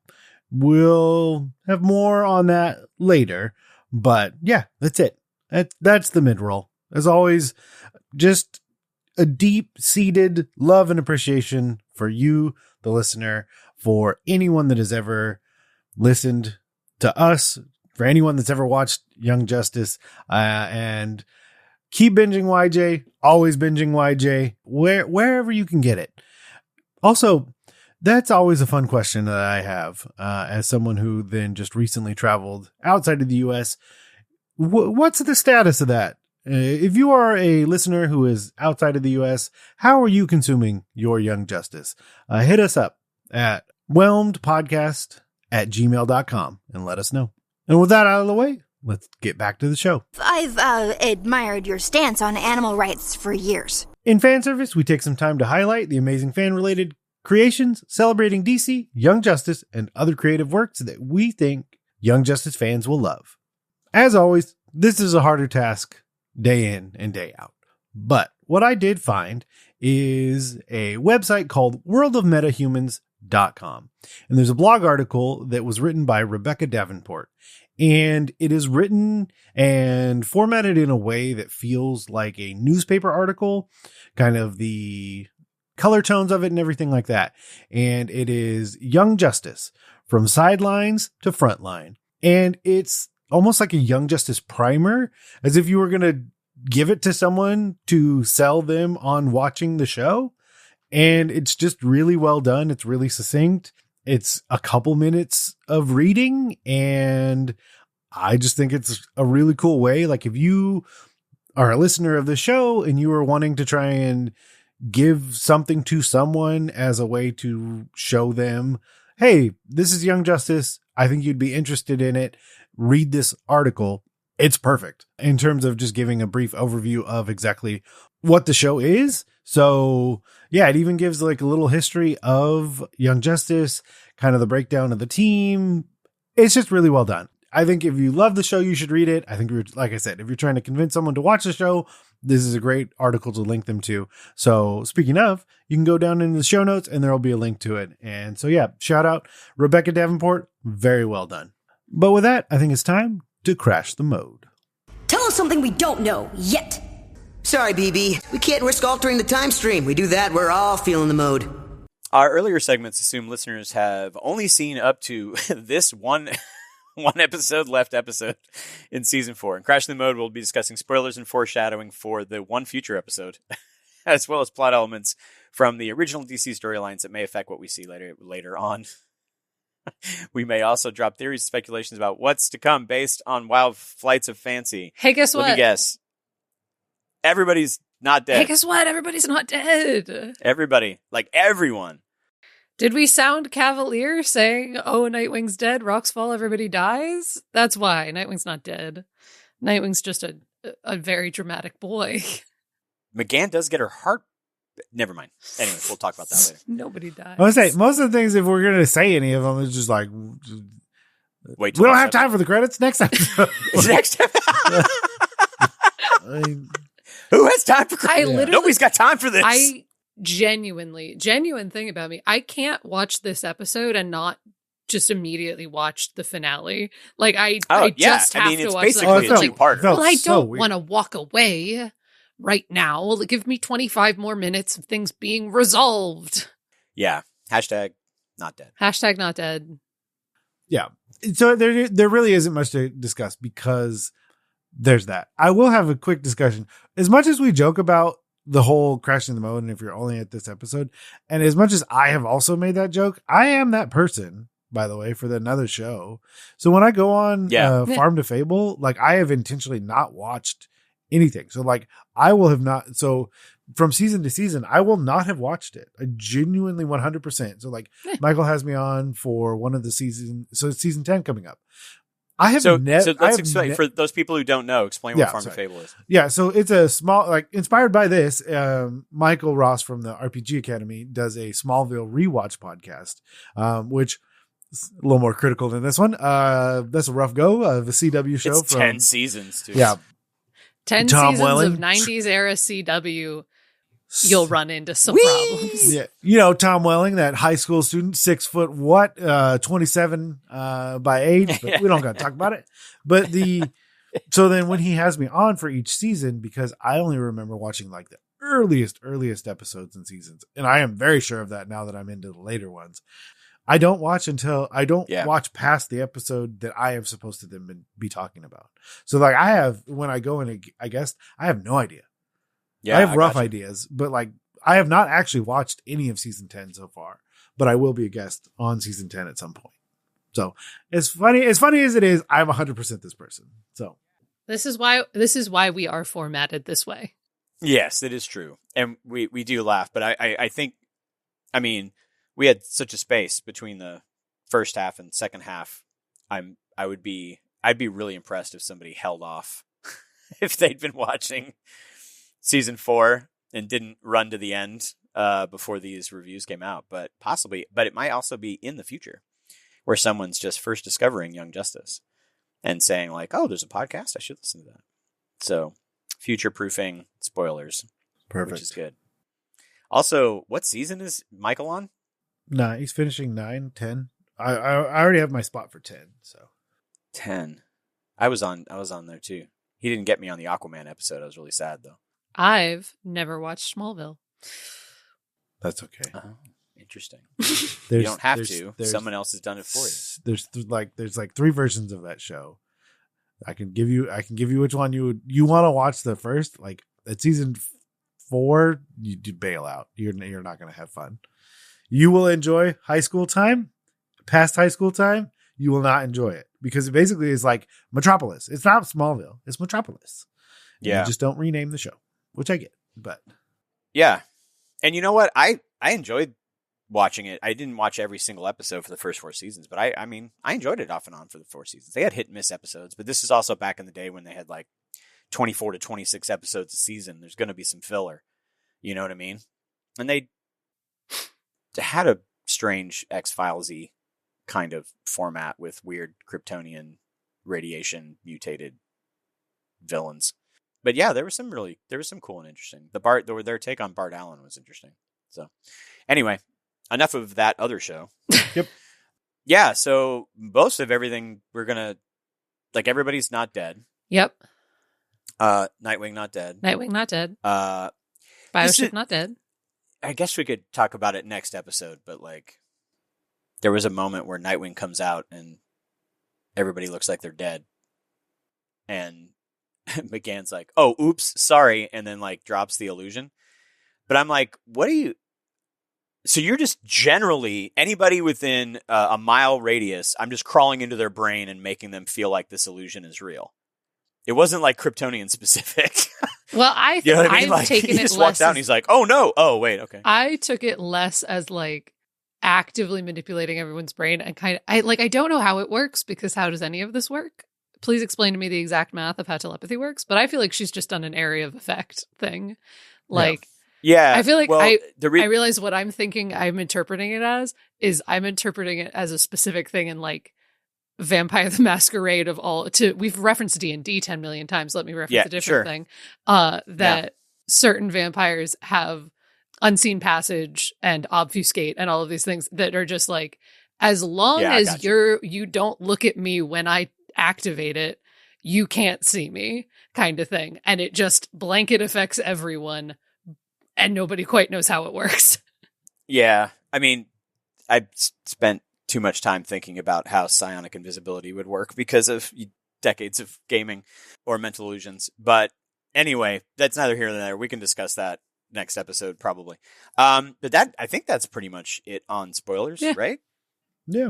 [SPEAKER 4] We'll have more on that later, but yeah, that's it. That's the mid-roll. As always, just a deep-seated love and appreciation for you, the listener, for anyone that has ever listened to us, for anyone that's ever watched Young Justice, and keep binging YJ, always binging YJ, wherever you can get it. Also, that's always a fun question that I have as someone who then just recently traveled outside of the U.S. What's the status of that? If you are a listener who is outside of the U.S., how are you consuming your Young Justice? Hit us up at whelmedpodcast@gmail.com and let us know. And with that out of the way, let's get back to the show.
[SPEAKER 9] I've admired your stance on animal rights for years.
[SPEAKER 4] In fan service, we take some time to highlight the amazing fan-related creations celebrating DC, Young Justice, and other creative works that we think Young Justice fans will love. As always, this is a harder task day in and day out. But what I did find is a website called worldofmetahumans.com. And there's a blog article that was written by Rebecca Davenport. And it is written and formatted in a way that feels like a newspaper article, kind of the color tones of it and everything like that. And it is Young Justice from sidelines to frontline. And it's almost like a Young Justice primer, as if you were going to give it to someone to sell them on watching the show. And it's just really well done. It's really succinct. It's a couple minutes of reading, and I just think it's a really cool way. Like, if you are a listener of the show and you are wanting to try and give something to someone as a way to show them, hey, this is Young Justice, I think you'd be interested in it, read this article. It's perfect in terms of just giving a brief overview of exactly what the show is. So yeah, it even gives like a little history of Young Justice, kind of the breakdown of the team. It's just really well done. I think if you love the show, you should read it. I think, like I said, if you're trying to convince someone to watch the show, this is a great article to link them to. So speaking of, you can go down into the show notes and there'll be a link to it. And so yeah, shout out Rebecca Davenport. Very well done. But with that, I think it's time to crash the mode.
[SPEAKER 10] Tell us something we don't know yet.
[SPEAKER 11] Sorry, BB. We can't risk altering the time stream. We do that, we're all feeling the mode.
[SPEAKER 2] Our earlier segments assume listeners have only seen up to this one episode in season 4. In Crash the Mode, we'll be discussing spoilers and foreshadowing for the one future episode. as well as plot elements from the original DC storylines that may affect what we see later on. We may also drop theories and speculations about what's to come based on wild flights of fancy.
[SPEAKER 3] Hey, guess what?
[SPEAKER 2] Let me guess. Everybody's not dead.
[SPEAKER 3] Hey, guess what? Everybody's not dead.
[SPEAKER 2] Everybody. Like everyone.
[SPEAKER 3] Did we sound cavalier saying, oh, Nightwing's dead, rocks fall, everybody dies? That's why. Nightwing's not dead. Nightwing's just a very dramatic boy.
[SPEAKER 2] McGann does get her heart. Never mind. Anyway, we'll talk about that later.
[SPEAKER 3] Nobody dies.
[SPEAKER 4] I was say most of the things, if we're going to say any of them, it's just like,
[SPEAKER 2] wait.
[SPEAKER 4] We don't have time for the credits. Next episode.
[SPEAKER 2] Next episode. Who has time for credits? Nobody's got time for this.
[SPEAKER 3] Genuine thing about me, I can't watch this episode and not just immediately watch the finale. Like I just have to watch
[SPEAKER 2] basically a two-parter.
[SPEAKER 3] Well, I don't want to walk away right now. Give me 25 more minutes of things being resolved.
[SPEAKER 2] Yeah. Hashtag not dead.
[SPEAKER 3] Hashtag not dead.
[SPEAKER 4] Yeah. So there really isn't much to discuss because there's that. I will have a quick discussion. As much as we joke about the whole crashing the mode, and if you're only at this episode, and as much as I have also made that joke, I am that person, by the way, for another show. So when I go on Farm to Fable, like I have intentionally not watched anything. So like I will have not. So from season to season, I will not have watched it. I genuinely 100%. So like Michael has me on for one of the season. So it's season 10 coming up. I have
[SPEAKER 2] so let's explain for those people who don't know. Explain what Farm to Fable is.
[SPEAKER 4] Yeah, so it's a small, like inspired by this. Michael Ross from the RPG Academy does a Smallville rewatch podcast, which is a little more critical than this one. That's a rough go of a CW show.
[SPEAKER 2] It's 10 seasons, too.
[SPEAKER 4] Yeah,
[SPEAKER 3] 10
[SPEAKER 4] Tom
[SPEAKER 3] seasons
[SPEAKER 4] Welling.
[SPEAKER 3] of 90s era CW. You'll run into some problems.
[SPEAKER 4] Yeah, you know Tom Welling, that high school student, 6 foot 27 by 8. But we don't got to talk about it. But so then when he has me on for each season, because I only remember watching like the earliest episodes and seasons, and I am very sure of that now that I'm into the later ones. I don't watch watch past the episode that I am supposed to then be talking about. So like when I go in, I guess I have no idea. Yeah, I have rough ideas, but like I have not actually watched any of season 10 so far, but I will be a guest on season 10 at some point. So as funny as it is, I'm 100% this person. So
[SPEAKER 3] this is why we are formatted this way.
[SPEAKER 2] Yes, it is true. And we do laugh, but I think, I mean, we had such a space between the first half and second half. I'd be really impressed if somebody held off if they'd been watching season 4 and didn't run to the end before these reviews came out, but it might also be in the future where someone's just first discovering Young Justice and saying like, oh, there's a podcast, I should listen to that. So future proofing spoilers.
[SPEAKER 4] Perfect.
[SPEAKER 2] Which is good. Also, what season is Michael on?
[SPEAKER 4] Nah, he's finishing 9, 10. I already have my spot for 10. So
[SPEAKER 2] 10. I was on there too. He didn't get me on the Aquaman episode. I was really sad though.
[SPEAKER 3] I've never watched Smallville.
[SPEAKER 4] That's okay.
[SPEAKER 2] Interesting. You don't have to.
[SPEAKER 4] There's,
[SPEAKER 2] someone else has done it for you.
[SPEAKER 4] There's like 3 versions of that show. I can give you which one you want to watch the first. Like at season 4, you bail out. You're not going to have fun. You will enjoy high school time. Past high school time, you will not enjoy it because it basically is like Metropolis. It's not Smallville. It's Metropolis.
[SPEAKER 2] Yeah.
[SPEAKER 4] You just don't rename the show, which I get, but
[SPEAKER 2] yeah. And you know what? I enjoyed watching it. I didn't watch every single episode for the first 4 seasons, but I mean, I enjoyed it off and on for the 4 seasons. They had hit and miss episodes, but this is also back in the day when they had like 24 to 26 episodes a season. There's going to be some filler. You know what I mean? And they had a strange X-Files-y kind of format with weird Kryptonian radiation mutated villains. But yeah, there was some cool and interesting. Their take on Bart Allen was interesting. So anyway, enough of that other show.
[SPEAKER 4] Yep.
[SPEAKER 2] Yeah, so most of everything we're gonna like. Everybody's not dead.
[SPEAKER 3] Yep.
[SPEAKER 2] Nightwing not dead.
[SPEAKER 3] Nightwing not dead.
[SPEAKER 2] Bioship
[SPEAKER 3] not dead.
[SPEAKER 2] I guess we could talk about it next episode, but like there was a moment where Nightwing comes out and everybody looks like they're dead. And McGann's like, oh, oops, sorry. And then like drops the illusion. But I'm like, what do you... So you're just generally, anybody within a mile radius, I'm just crawling into their brain and making them feel like this illusion is real. It wasn't like Kryptonian specific.
[SPEAKER 3] Well,
[SPEAKER 2] you know what I mean?
[SPEAKER 3] I've
[SPEAKER 2] Like,
[SPEAKER 3] taken
[SPEAKER 2] he
[SPEAKER 3] it
[SPEAKER 2] just
[SPEAKER 3] less
[SPEAKER 2] walks out and he's like, oh no, oh wait, okay.
[SPEAKER 3] I took it less as like actively manipulating everyone's brain and I don't know how it works, because how does any of this work? Please explain to me the exact math of how telepathy works. But I feel like she's just done an area of effect thing. Like,
[SPEAKER 2] yeah,
[SPEAKER 3] I feel like
[SPEAKER 2] well,
[SPEAKER 3] I
[SPEAKER 2] realize
[SPEAKER 3] what I'm thinking I'm interpreting it as is I'm interpreting it as a specific thing in like Vampire the Masquerade of all we've referenced D&D 10 million times. Let me reference a different thing. That certain vampires have unseen passage and obfuscate and all of these things that are just like, as long as you don't look at me when I activate it, you can't see me, kind of thing. And it just blanket affects everyone and nobody quite knows how it works.
[SPEAKER 2] Yeah. I mean, I've spent too much time thinking about how psionic invisibility would work because of decades of gaming or mental illusions. But anyway, that's neither here nor there. We can discuss that next episode probably. But I think that's pretty much it on spoilers, right?
[SPEAKER 4] Yeah.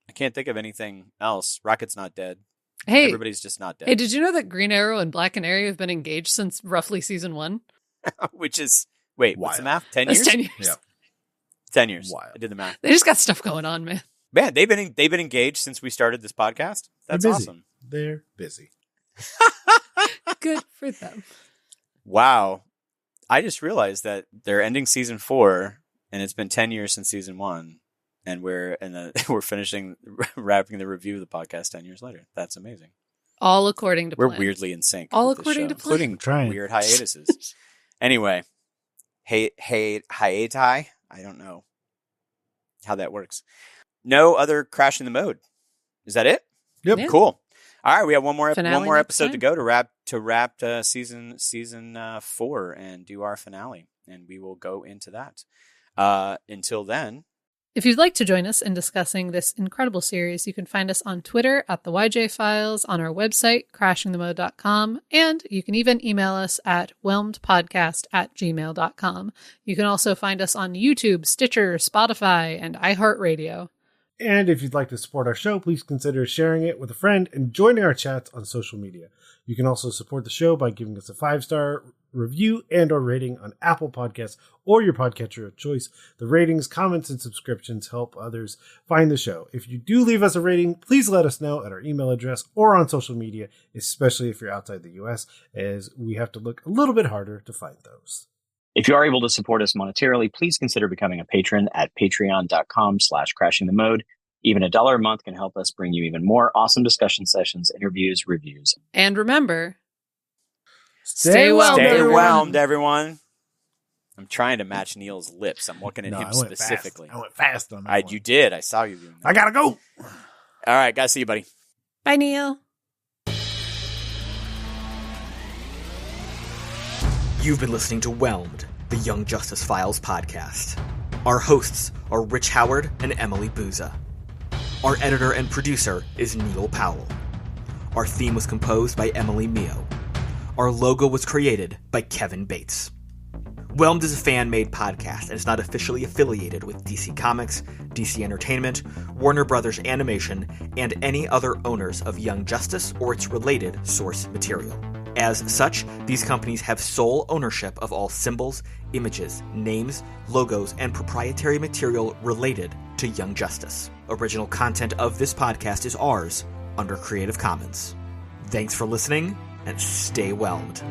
[SPEAKER 2] I can't think of anything else. Rocket's not dead.
[SPEAKER 3] Hey,
[SPEAKER 2] everybody's just not dead.
[SPEAKER 3] Hey, did you know that Green Arrow and Black Canary have been engaged since roughly season 1?
[SPEAKER 2] Which is, what's the math? 10 years?
[SPEAKER 3] That's 10 years.
[SPEAKER 4] Yeah.
[SPEAKER 2] 10 years.
[SPEAKER 4] Wild.
[SPEAKER 2] I did the math.
[SPEAKER 3] They just got stuff going on, man.
[SPEAKER 2] Man, they've been engaged since we started this podcast. That's awesome.
[SPEAKER 4] They're busy.
[SPEAKER 3] Good for them.
[SPEAKER 2] Wow. I just realized that they're ending season 4 and it's been 10 years since season 1 and we're wrapping the review of the podcast 10 years later. That's amazing.
[SPEAKER 3] All according to plan.
[SPEAKER 2] We're weirdly in sync.
[SPEAKER 3] All
[SPEAKER 2] with
[SPEAKER 3] according
[SPEAKER 2] this show,
[SPEAKER 3] to plan.
[SPEAKER 2] including weird hiatuses. Anyway, hiati? I don't know how that works. No other crashing the mode. Is that it?
[SPEAKER 4] Yep.
[SPEAKER 2] Yeah. Cool. All right, we have one more episode to go to wrap season 4 and do our finale, and we will go into that. Until then,
[SPEAKER 3] if you'd like to join us in discussing this incredible series, you can find us on Twitter at the YJ Files, on our website crashingthemode.com, and you can even email us at whelmedpodcast@gmail.com. You can also find us on YouTube, Stitcher, Spotify, and iHeartRadio.
[SPEAKER 4] And if you'd like to support our show, please consider sharing it with a friend and joining our chats on social media. You can also support the show by giving us a 5-star review and or rating on Apple Podcasts or your podcatcher of choice. The ratings, comments, and subscriptions help others find the show. If you do leave us a rating, please let us know at our email address or on social media, especially if you're outside the US, as we have to look a little bit harder to find those.
[SPEAKER 12] If you are able to support us monetarily, please consider becoming a patron at patreon.com/crashingthemode. Even $1 a month can help us bring you even more awesome discussion sessions, interviews, reviews.
[SPEAKER 3] And remember,
[SPEAKER 2] stay whelmed, everyone. I'm trying to match Neil's lips. I'm looking at him specifically.
[SPEAKER 4] I went fast on that one.
[SPEAKER 2] You did. I saw you doing that.
[SPEAKER 4] I gotta go.
[SPEAKER 2] All right, gotta see you, buddy.
[SPEAKER 3] Bye, Neil.
[SPEAKER 13] You've been listening to Whelmed, the Young Justice Files podcast. Our hosts are Rich Howard and Emily Booza. Our editor and producer is Neil Powell. Our theme was composed by Emily Mio. Our logo was created by Kevin Bates. Whelmed is a fan-made podcast and is not officially affiliated with DC Comics, DC Entertainment, Warner Brothers Animation, and any other owners of Young Justice or its related source material. As such, these companies have sole ownership of all symbols, images, names, logos, and proprietary material related to Young Justice. Original content of this podcast is ours under Creative Commons. Thanks for listening, and stay whelmed.